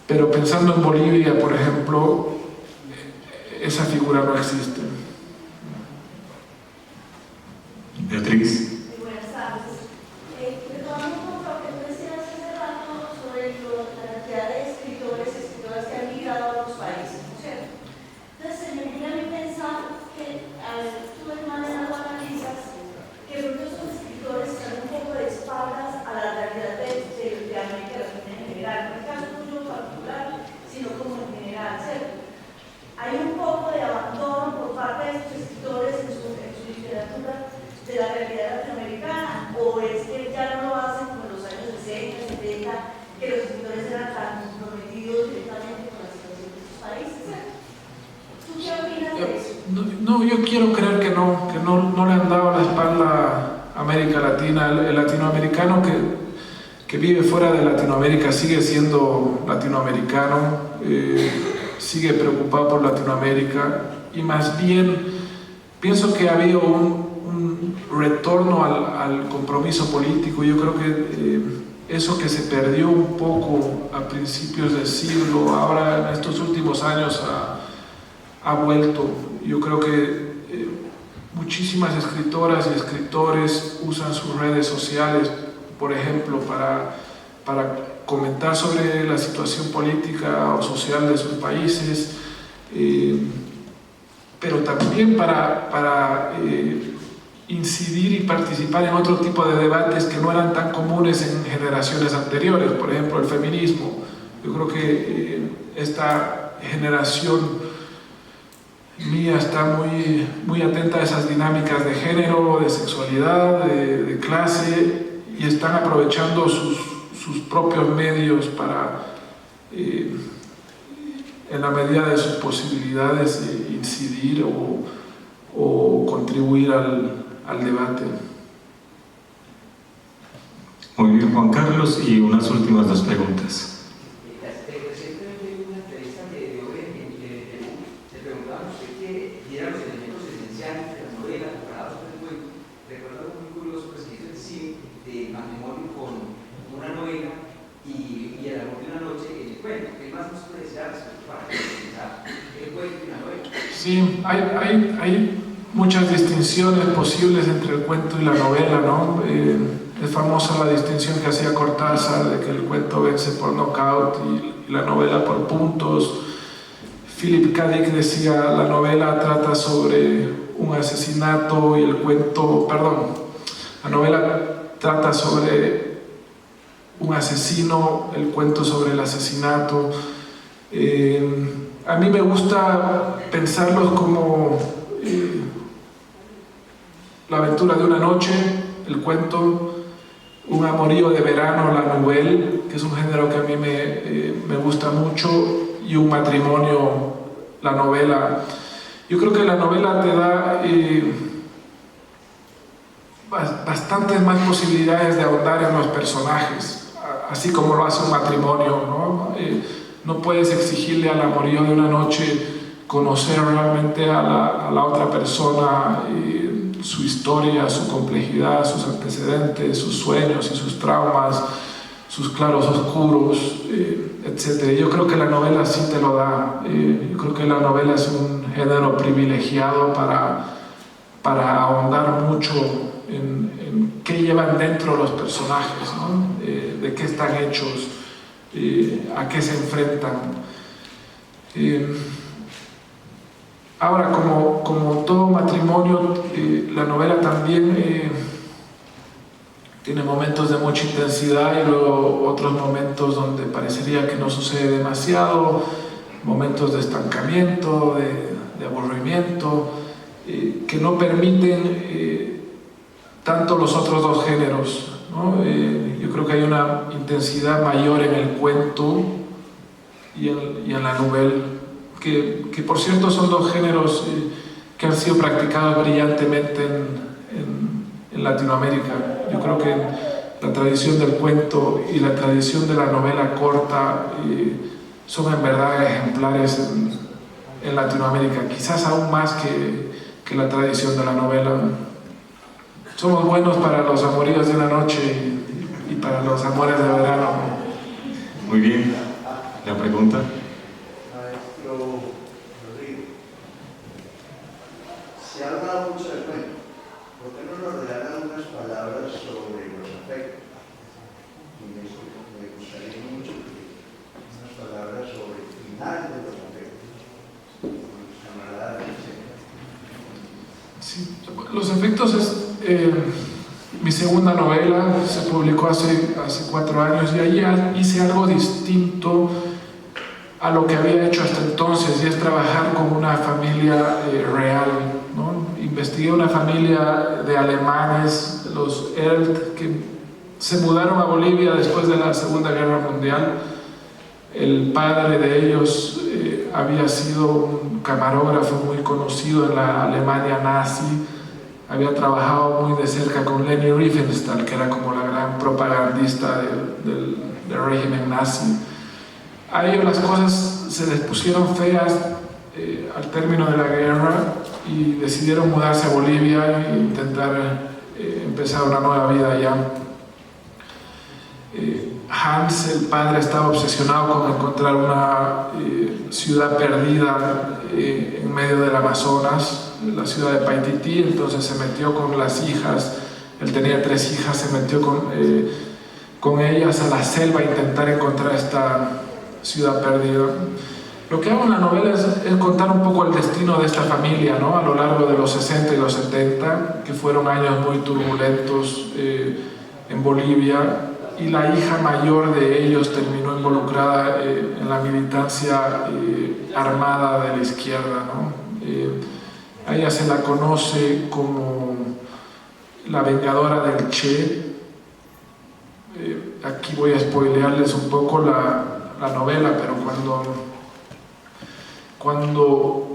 pero pensando en Bolivia, por ejemplo, esa figura no existe. Beatriz. Buenas tardes. Retomando un poco lo que tú decías hace rato sobre la cantidad de escritores y escritoras que han migrado a otros países, ¿no es cierto? Entonces, se me viene a mí pensar que tú de manera lo analizas, que muchos escritores están un poco de espaldas a la realidad de América Latina en general, no en el caso tuyo en particular, sino como en general, ¿cierto? Hay un poco de abandono por parte de estos escritores en su literatura de la realidad latinoamericana, o es que ya no lo hacen como en los años 60, 70, que los escritores eran tan comprometidos directamente No, yo quiero creer que no le han dado la espalda a América Latina. El latinoamericano que vive fuera de Latinoamérica sigue siendo latinoamericano, sigue preocupado por Latinoamérica, y más bien pienso que ha habido un retorno al compromiso político. Yo creo que eso que se perdió un poco a principios del siglo, ahora en estos últimos años ha vuelto. Yo creo que muchísimas escritoras y escritores usan sus redes sociales, por ejemplo, para comentar sobre la situación política o social de sus países, pero también para incidir y participar en otro tipo de debates que no eran tan comunes en generaciones anteriores, por ejemplo, el feminismo. Yo creo que esta generación mía está muy atenta a esas dinámicas de género, de sexualidad, de clase, y están aprovechando sus propios medios para, en la medida de sus posibilidades, incidir o contribuir al debate. Muy bien, Juan Carlos, y unas últimas dos preguntas. Recientemente en una entrevista de OVN le preguntaban a usted que diera los elementos esenciales de la novela comparados con el cuento. Recuerdo algo muy curioso, pues, que hizo el cine de matrimonio con una novela y el amor de una noche en el cuento. ¿Qué más nos puede decir para pensar el cuento y la novela? Sí, hay muchas distinciones posibles entre el cuento y la novela, ¿no? Es famosa la distinción que hacía Cortázar de que el cuento vence por nocaut y la novela por puntos. Philip K. Dick decía, la novela trata sobre un asesinato y el cuento, la novela trata sobre un asesino, el cuento sobre el asesinato. A mí me gusta pensarlos como la aventura de una noche, el cuento, un amorío de verano, la nouvelle, que es un género que a mí me gusta mucho, y un matrimonio, la novela. Yo creo que la novela te da bastantes más posibilidades de ahondar en los personajes, así como lo hace un matrimonio, ¿no? No puedes exigirle al amorío de una noche conocer realmente a la otra persona, su historia, su complejidad, sus antecedentes, sus sueños y sus traumas, sus claros oscuros, etc. Yo creo que la novela sí te lo da. Yo creo que la novela es un género privilegiado para ahondar mucho en qué llevan dentro los personajes, ¿no? De qué están hechos, a qué se enfrentan. Ahora, como todo matrimonio, la novela también tiene momentos de mucha intensidad y luego otros momentos donde parecería que no sucede demasiado, momentos de estancamiento, de aburrimiento, que no permiten tanto los otros dos géneros, ¿no? Yo creo que hay una intensidad mayor en el cuento y en la novela, que por cierto son dos géneros que han sido practicados brillantemente en Latinoamérica. Yo creo que la tradición del cuento y la tradición de la novela corta son en verdad ejemplares en Latinoamérica, quizás aún más que la tradición de la novela. Somos buenos para los amoríos de una noche y para los amores de verano. Muy bien, la pregunta. Maestro Rodrigo, se ha hablado mucho del cuento. ¿Por qué no nos regalan unas palabras sobre los afectos? Y me gustaría mucho unas palabras sobre el final de los afectos. Camaradas, etc. Sí, Los Efectos es mi segunda novela, se publicó hace 4 años y ahí hice algo distinto a lo que había hecho hasta entonces, y es trabajar con una familia real, ¿no? Investigué una familia de alemanes, los Erd, que se mudaron a Bolivia después de la Segunda Guerra Mundial. El padre de ellos había sido un camarógrafo muy conocido en la Alemania nazi. Había trabajado muy de cerca con Leni Riefenstahl, que era como la gran propagandista del régimen nazi. A ellos las cosas se les pusieron feas al término de la guerra y decidieron mudarse a Bolivia e intentar empezar una nueva vida allá. Hans, el padre, estaba obsesionado con encontrar una ciudad perdida en medio del Amazonas, la ciudad de Paititi. Entonces se metió con las hijas, él tenía 3 hijas, se metió con ellas a la selva a intentar encontrar esta ciudad perdida. Lo que hago en la novela es contar un poco el destino de esta familia, ¿no? A lo largo de los 60 y los 70, que fueron años muy turbulentos en Bolivia, y la hija mayor de ellos terminó involucrada en la militancia armada de la izquierda, ¿no? A ella se la conoce como la vengadora del Che. Aquí voy a spoilearles un poco la novela, pero cuando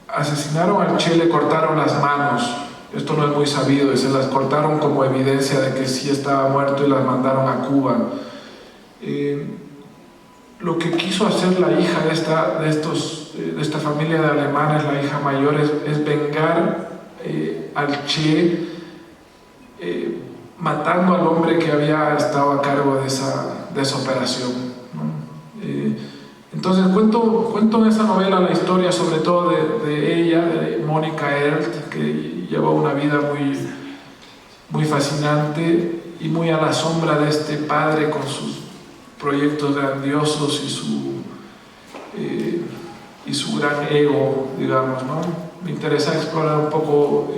asesinaron al Che, le cortaron las manos. Esto no es muy sabido, y se las cortaron como evidencia de que sí estaba muerto y las mandaron a Cuba. Lo que quiso hacer la hija de esta familia de alemanes, la hija mayor, es vengar al Che, matando al hombre que había estado a cargo de esa operación, ¿no? Entonces cuento en esa novela la historia sobre todo de ella, de Mónica Ernst, que llevó una vida muy fascinante y muy a la sombra de este padre con sus proyectos grandiosos y su gran ego, digamos, ¿no? Me interesa explorar un poco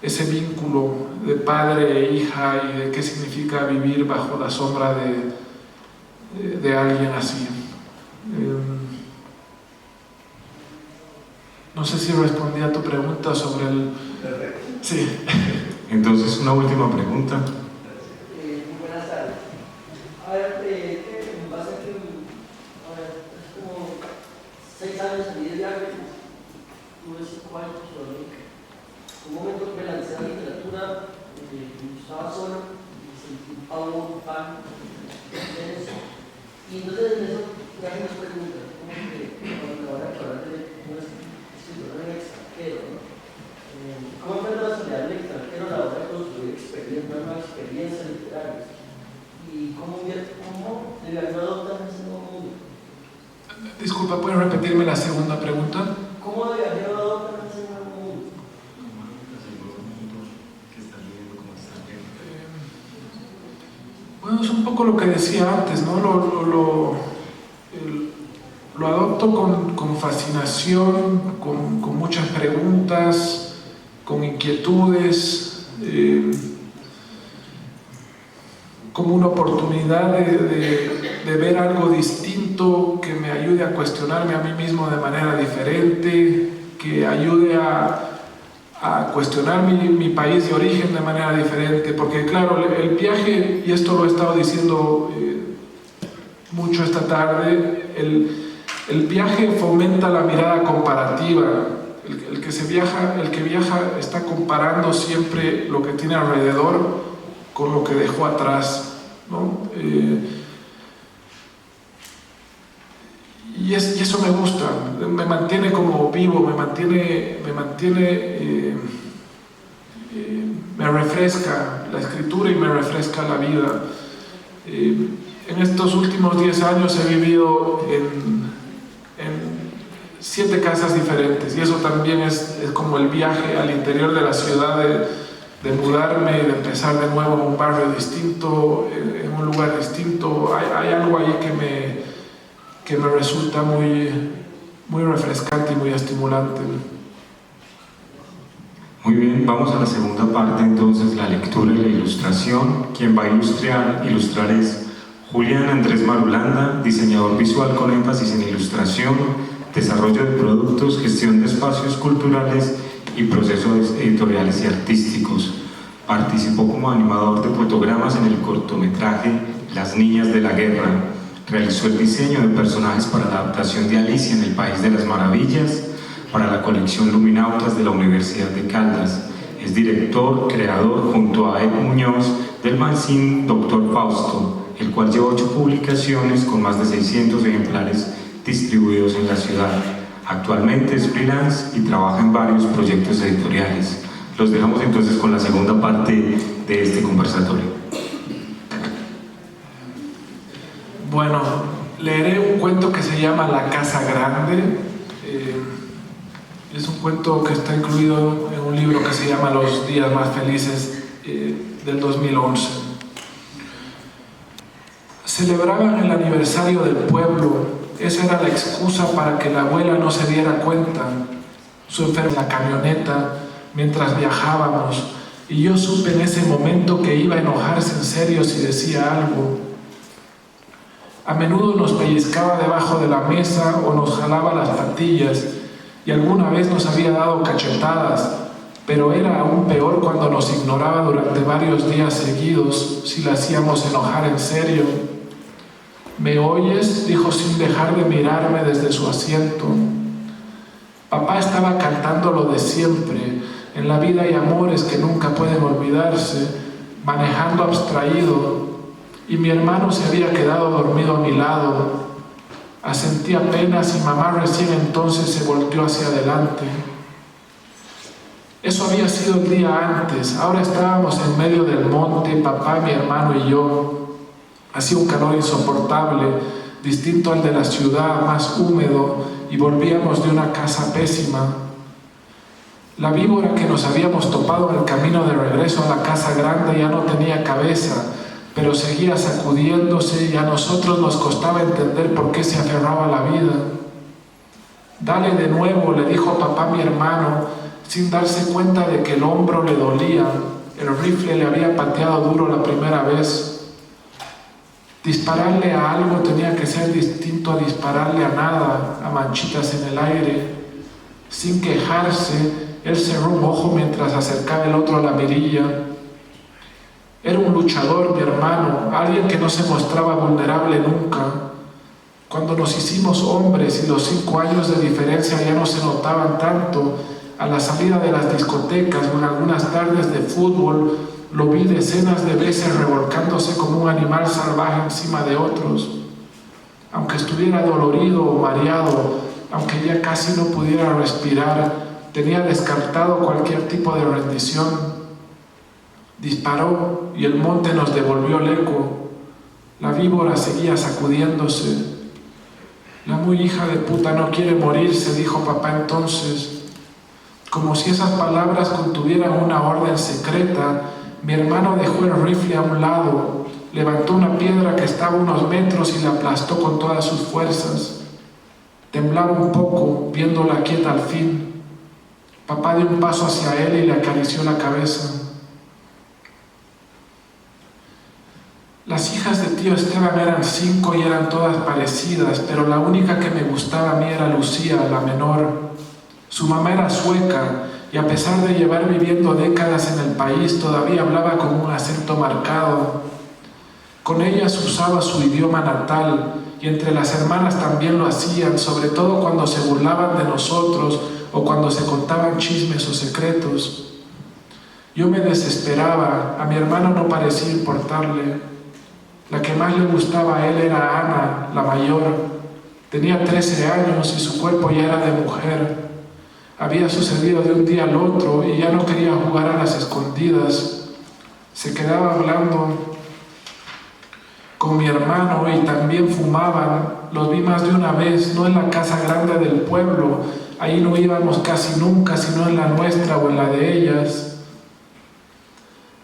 ese vínculo de padre e hija y de qué significa vivir bajo la sombra de alguien así. No sé si respondí a tu pregunta sobre el... Sí. Entonces, una última pregunta. Muy buenas tardes. A ver, en base a que es como 6 años salí de viaje, tuve 5 años en Sudamérica. Un momento que me lancé a la literatura, estaba solo y sentí un pavor, un pan, y entonces en eso ya me preguntan, ¿cómo que cuando ahora que hablar de una escritora en el extranjero, ¿no? ¿Cómo fue la soledad del extranjero a la hora de construir nuevas experiencias literarias? ¿Y cómo de verdad adoptan ese nuevo mundo? Disculpa, ¿puedes repetirme la segunda pregunta? ¿Cómo de verdad adoptan ese nuevo mundo? Bueno, es un poco lo que decía antes, ¿no? Lo adopto con fascinación, con muchas preguntas, con inquietudes, como una oportunidad de ver algo distinto que me ayude a cuestionarme a mí mismo de manera diferente, que ayude a cuestionar mi país de origen de manera diferente, porque claro, el viaje, y esto lo he estado diciendo mucho esta tarde, el viaje fomenta la mirada comparativa. El que viaja está comparando siempre lo que tiene alrededor con lo que dejó atrás, ¿no? Y eso me gusta, me mantiene como vivo, me refresca la escritura y me refresca la vida. En estos últimos 10 años he vivido en 7 casas diferentes, y eso también es como el viaje al interior de la ciudad, de mudarme y de empezar de nuevo en un barrio distinto, en un lugar distinto. Hay algo ahí que me resulta muy refrescante y muy estimulante. Muy bien, vamos a la segunda parte entonces, la lectura y la ilustración. Quien va a ilustrar es Julián Andrés Marulanda, diseñador visual con énfasis en ilustración, desarrollo de productos, gestión de espacios culturales y procesos editoriales y artísticos. Participó como animador de fotogramas en el cortometraje Las Niñas de la Guerra, Realizó el diseño de personajes para la adaptación de Alicia en el País de las Maravillas para la colección Luminautas de la Universidad de Caldas. Es director, creador, junto a Ed Muñoz, del fanzine Dr. Fausto, el cual lleva 8 publicaciones con más de 600 ejemplares distribuidos en la ciudad. Actualmente es freelance y trabaja en varios proyectos editoriales. Los dejamos entonces con la segunda parte de este conversatorio. Bueno, leeré un cuento que se llama La Casa Grande. Es un cuento que está incluido en un libro que se llama Los Días Más Felices del 2011. Celebraban el aniversario del pueblo. Esa era la excusa para que la abuela no se diera cuenta. Su enfermedad en la camioneta mientras viajábamos, y yo supe en ese momento que iba a enojarse en serio si decía algo. A menudo nos pellizcaba debajo de la mesa o nos jalaba las patillas, y alguna vez nos había dado cachetadas, pero era aún peor cuando nos ignoraba durante varios días seguidos si la hacíamos enojar en serio. ¿Me oyes?, dijo sin dejar de mirarme desde su asiento. Papá estaba cantando lo de siempre: en la vida hay amores que nunca pueden olvidarse, manejando abstraído, y mi hermano se había quedado dormido a mi lado. Asentí apenas y mamá recién entonces se volteó hacia adelante. Eso había sido el día antes. Ahora estábamos en medio del monte, papá, mi hermano y yo. Hacía un calor insoportable, distinto al de la ciudad, más húmedo, y volvíamos de una casa pésima. La víbora que nos habíamos topado en el camino de regreso a la casa grande ya no tenía cabeza, pero seguía sacudiéndose, y a nosotros nos costaba entender por qué se aferraba a la vida. «Dale de nuevo», le dijo papá a mi hermano, sin darse cuenta de que el hombro le dolía. El rifle le había pateado duro la primera vez. Dispararle a algo tenía que ser distinto a dispararle a nada, a manchitas en el aire. Sin quejarse, él cerró un ojo mientras acercaba el otro a la mirilla. Era un luchador, mi hermano, alguien que no se mostraba vulnerable nunca. Cuando nos hicimos hombres y los 5 años de diferencia ya no se notaban tanto, a la salida de las discotecas o en algunas tardes de fútbol, lo vi decenas de veces revolcándose como un animal salvaje encima de otros. Aunque estuviera dolorido o mareado, aunque ya casi no pudiera respirar, tenía descartado cualquier tipo de rendición. Disparó y el monte nos devolvió el eco. La víbora seguía sacudiéndose. «La muy hija de puta no quiere morirse», dijo papá entonces. Como si esas palabras contuvieran una orden secreta, mi hermano dejó el rifle a un lado, levantó una piedra que estaba a unos metros y la aplastó con todas sus fuerzas. Temblaba un poco, viéndola quieta al fin. Papá dio un paso hacia él y le acarició la cabeza. Las hijas de tío Esteban eran 5 y eran todas parecidas, pero la única que me gustaba a mí era Lucía, la menor. Su mamá era sueca y a pesar de llevar viviendo décadas en el país, todavía hablaba con un acento marcado. Con ellas usaba su idioma natal y entre las hermanas también lo hacían, sobre todo cuando se burlaban de nosotros o cuando se contaban chismes o secretos. Yo me desesperaba, a mi hermano no parecía importarle. La que más le gustaba a él era Ana, la mayor. Tenía 13 años y su cuerpo ya era de mujer. Había sucedido de un día al otro y ya no quería jugar a las escondidas. Se quedaba hablando con mi hermano y también fumaban. Los vi más de una vez, no en la casa grande del pueblo. Ahí no íbamos casi nunca, sino en la nuestra o en la de ellas.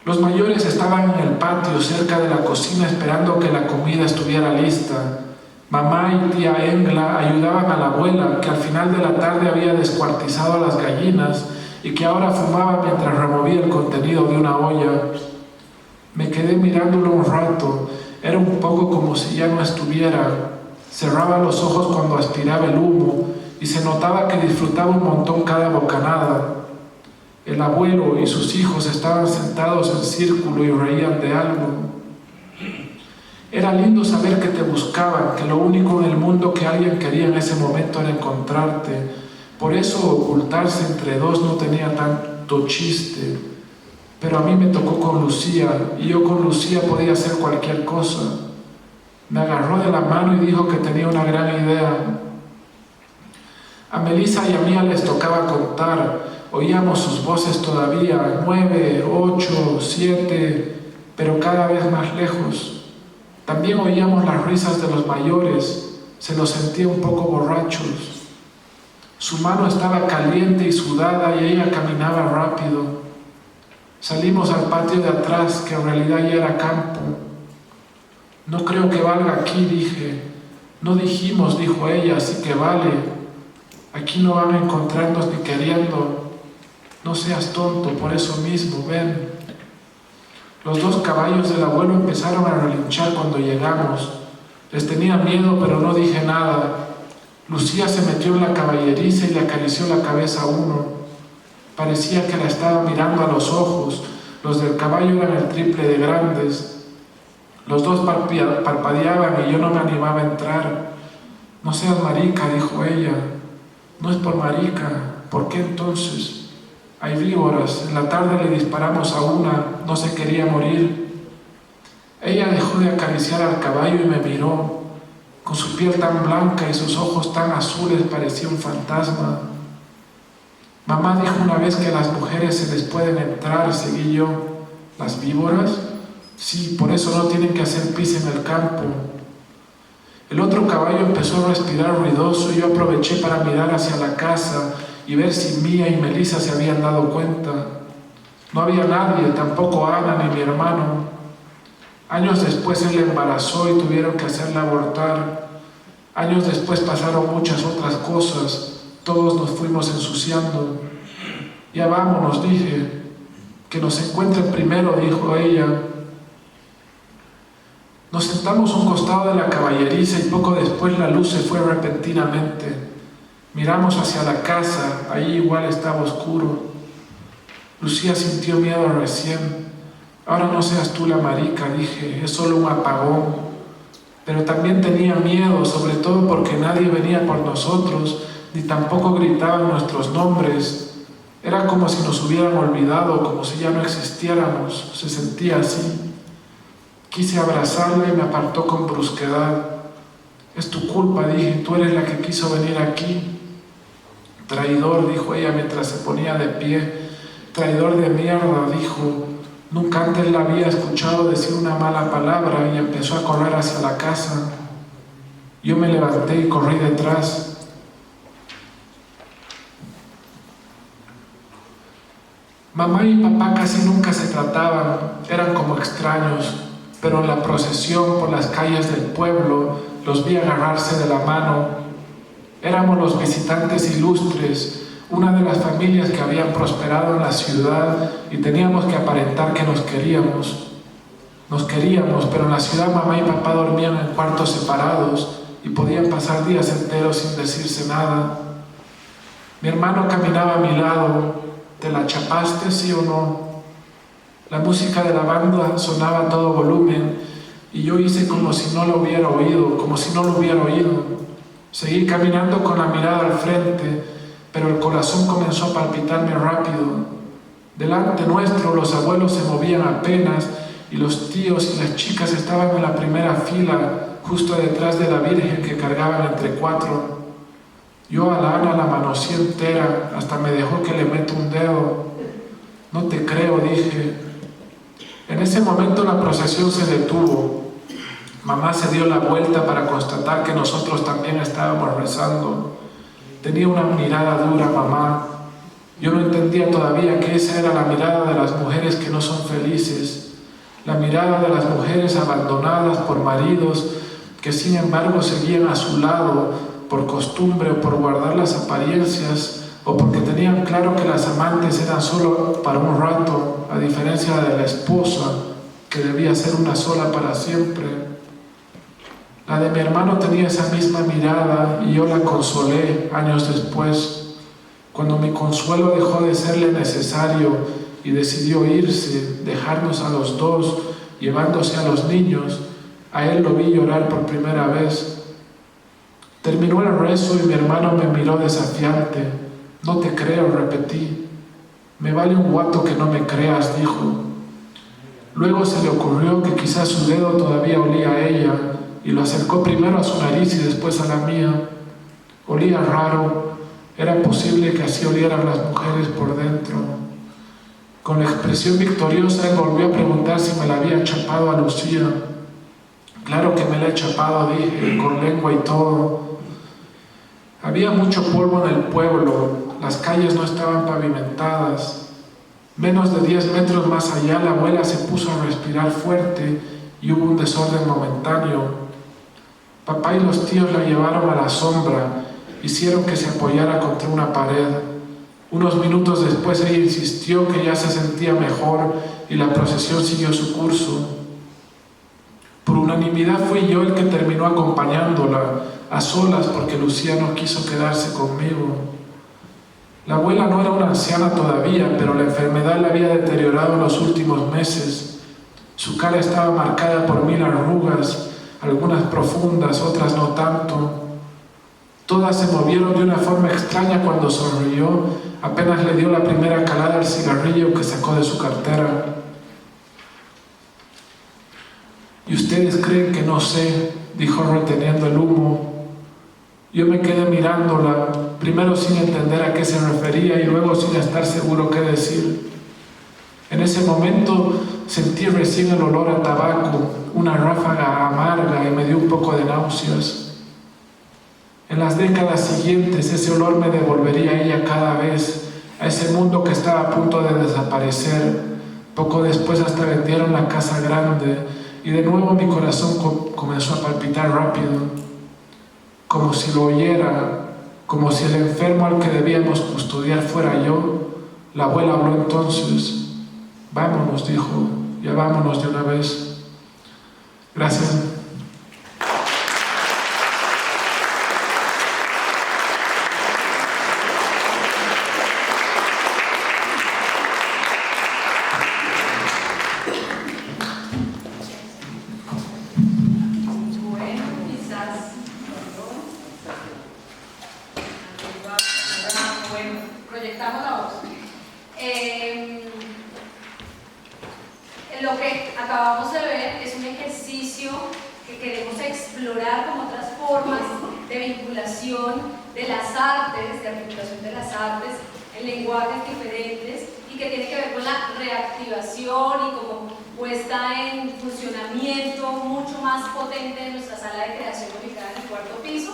Los mayores estaban en el patio, cerca de la cocina, esperando que la comida estuviera lista. Mamá y tía Engla ayudaban a la abuela, que al final de la tarde había descuartizado a las gallinas y que ahora fumaba mientras removía el contenido de una olla. Me quedé mirándolo un rato. Era un poco como si ya no estuviera. Cerraba los ojos cuando aspiraba el humo y se notaba que disfrutaba un montón cada bocanada. El abuelo y sus hijos estaban sentados en círculo y reían de algo. Era Era lindo saber que te buscaban, que lo único en el mundo que alguien quería en ese momento era encontrarte. Por eso ocultarse entre dos no tenía tanto chiste. Pero a mí me tocó con Lucía, y yo con Lucía podía hacer cualquier cosa. Me agarró de la mano y dijo que tenía una gran idea. A Melissa y a mí les tocaba contar. Oíamos sus voces todavía, 9, 8, 7, pero cada vez más lejos. También oíamos las risas de los mayores, se los sentía un poco borrachos. Su mano estaba caliente y sudada y ella caminaba rápido. Salimos al patio de atrás, que en realidad ya era campo. No creo que valga aquí, dije. No dijimos, dijo ella, así que vale. Aquí no van a encontrarnos ni queriendo. No seas tonto, por eso mismo, ven. Los 2 caballos del abuelo empezaron a relinchar cuando llegamos. Les tenía miedo, pero no dije nada. Lucía se metió en la caballeriza y le acarició la cabeza a uno. Parecía que la estaba mirando a los ojos. Los del caballo eran el triple de grandes. Los 2 parpadeaban y yo no me animaba a entrar. No seas marica, dijo ella. No es por marica. ¿Por qué entonces? Hay víboras. En la tarde le disparamos a una. No se quería morir. Ella dejó de acariciar al caballo y me miró. Con su piel tan blanca y sus ojos tan azules parecía un fantasma. Mamá dijo una vez que a las mujeres se les pueden entrar, seguí yo. ¿Las víboras? Sí, por eso no tienen que hacer pis en el campo. El otro caballo empezó a respirar ruidoso y yo aproveché para mirar hacia la casa y ver si Mía y Melissa se habían dado cuenta. No había nadie, tampoco Ana ni mi hermano. Años después él la embarazó y tuvieron que hacerla abortar. Años después pasaron muchas otras cosas. Todos nos fuimos ensuciando. Ya vámonos, dije. Que nos encuentren primero, dijo ella. Nos sentamos a un costado de la caballeriza y poco después la luz se fue repentinamente. Miramos hacia la casa, ahí igual estaba oscuro. Lucía sintió miedo recién. Ahora no seas tú la marica, dije, es solo un apagón. Pero también tenía miedo, sobre todo porque nadie venía por nosotros, ni tampoco gritaban nuestros nombres. Era como si nos hubieran olvidado, como si ya no existiéramos. Se sentía así. Quise abrazarla y me apartó con brusquedad. Es tu culpa, dije, tú eres la que quiso venir aquí. Traidor, dijo ella mientras se ponía de pie. Traidor de mierda, dijo. Nunca antes la había escuchado decir una mala palabra y empezó a correr hacia la casa. Yo me levanté y corrí detrás. Mamá y papá casi nunca se trataban, eran como extraños, pero en la procesión por las calles del pueblo los vi agarrarse de la mano. Éramos los visitantes ilustres, una de las familias que habían prosperado en la ciudad y teníamos que aparentar que nos queríamos. Nos queríamos, pero en la ciudad mamá y papá dormían en cuartos separados y podían pasar días enteros sin decirse nada. Mi hermano caminaba a mi lado. ¿Te la chapaste, sí o no? La música de la banda sonaba a todo volumen y yo hice como si no lo hubiera oído, Seguí caminando con la mirada al frente, pero el corazón comenzó a palpitarme rápido. Delante nuestro los abuelos se movían apenas y los tíos y las chicas estaban en la primera fila, justo detrás de la Virgen que cargaban entre 4. Yo a la Ana la manoseé entera, hasta me dejó que le meto un dedo. No te creo, dije. En ese momento la procesión se detuvo. Mamá se dio la vuelta para constatar que nosotros también estábamos rezando. Tenía una mirada dura, mamá. Yo no entendía todavía que esa era la mirada de las mujeres que no son felices, la mirada de las mujeres abandonadas por maridos que sin embargo seguían a su lado por costumbre o por guardar las apariencias o porque tenían claro que las amantes eran solo para un rato, a diferencia de la esposa que debía ser una sola para siempre. La de mi hermano tenía esa misma mirada y yo la consolé años después. Cuando mi consuelo dejó de serle necesario y decidió irse, dejarnos a los 2, llevándose a los niños, A él lo vi llorar por primera vez. Terminó el rezo y mi hermano me miró desafiante. No te creo, repetí. Me vale un guato que no me creas, dijo. Luego se le ocurrió que quizás su dedo todavía olía a ella y lo acercó primero a su nariz y después a la mía. Olía raro. Era posible que así olieran las mujeres por dentro. Con la expresión victoriosa, él volvió a preguntar si me la había chapado a Lucía. Claro que me la he chapado, dije, con lengua y todo. Había mucho polvo en el pueblo, las calles no estaban pavimentadas. Menos de 10 metros más allá, la abuela se puso a respirar fuerte y hubo un desorden momentáneo. Papá y los tíos la llevaron a la sombra, hicieron que se apoyara contra una pared. Unos minutos después ella insistió que ya se sentía mejor y la procesión siguió su curso. Por unanimidad fui yo el que terminó acompañándola, a solas porque Lucía no quiso quedarse conmigo. La abuela no era una anciana todavía, pero la enfermedad la había deteriorado en los últimos meses. Su cara estaba marcada por 1000 arrugas, algunas profundas, otras no tanto. Todas se movieron de una forma extraña cuando sonrió, apenas le dio la primera calada al cigarrillo que sacó de su cartera. ¿Y ustedes creen que no sé?, dijo reteniendo el humo. Yo me quedé mirándola, primero sin entender a qué se refería y luego sin estar seguro qué decir. En ese momento sentí recién el olor a tabaco, una ráfaga amarga y me dio un poco de náuseas. En las décadas siguientes ese olor me devolvería a ella cada vez, a ese mundo que estaba a punto de desaparecer. Poco después hasta vendieron la casa grande y de nuevo mi corazón comenzó a palpitar rápido. Como si lo oyera, como si el enfermo al que debíamos custodiar fuera yo. La abuela habló entonces. Vámonos, dijo, ya vámonos de una vez. Gracias. Proyectamos la voz. Lo que acabamos de ver es un ejercicio que queremos explorar como otras formas de vinculación de las artes, de articulación de las artes en lenguajes diferentes y que tiene que ver con la reactivación y como puesta en funcionamiento mucho más potente de nuestra sala de creación ubicada en el 4º piso.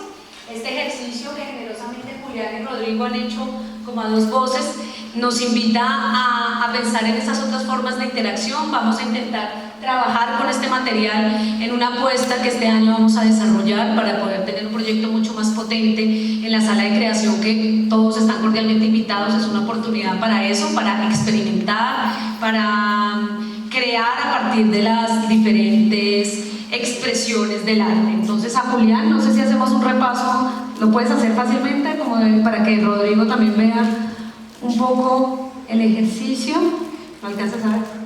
Este ejercicio que generosamente Julián y Rodrigo han hecho como a 2 voces nos invita a pensar en esas otras formas de interacción. Vamos a intentar trabajar con este material en una apuesta que este año vamos a desarrollar para poder tener un proyecto mucho más potente en la sala de creación, que todos están cordialmente invitados. Es una oportunidad para eso, para experimentar, para crear a partir de las diferentes expresiones del arte. Entonces a Julián, no sé si hacemos un repaso, lo puedes hacer fácilmente como para que Rodrigo también vea un poco el ejercicio. ¿Lo alcanzas a ver?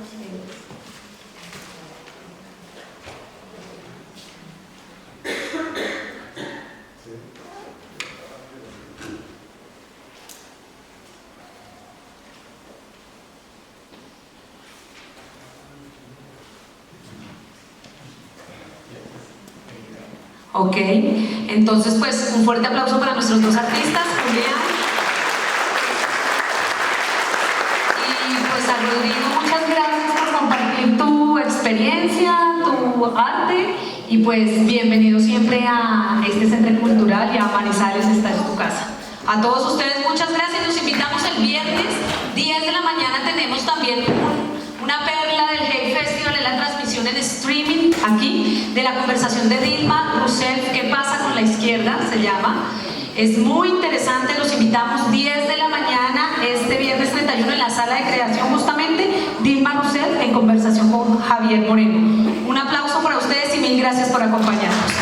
Ok, entonces pues un fuerte aplauso para nuestros 2 artistas, Julián y pues a Rodrigo. Muchas gracias por compartir tu experiencia, tu arte, y pues bienvenido siempre a este centro cultural, y a Manizales, esta es tu casa. A todos ustedes muchas gracias. Los invitamos el viernes 10 de la mañana, tenemos también una perla del Hey Festival, en la transmisión en streaming aquí de la conversación de Dilma Rousseff, ¿qué pasa con la izquierda? Se llama. Es muy interesante, los invitamos 10 de la mañana este viernes 31 en la sala de creación, justamente Dilma Rousseff en conversación con Javier Moreno. Un aplauso para ustedes y mil gracias por acompañarnos.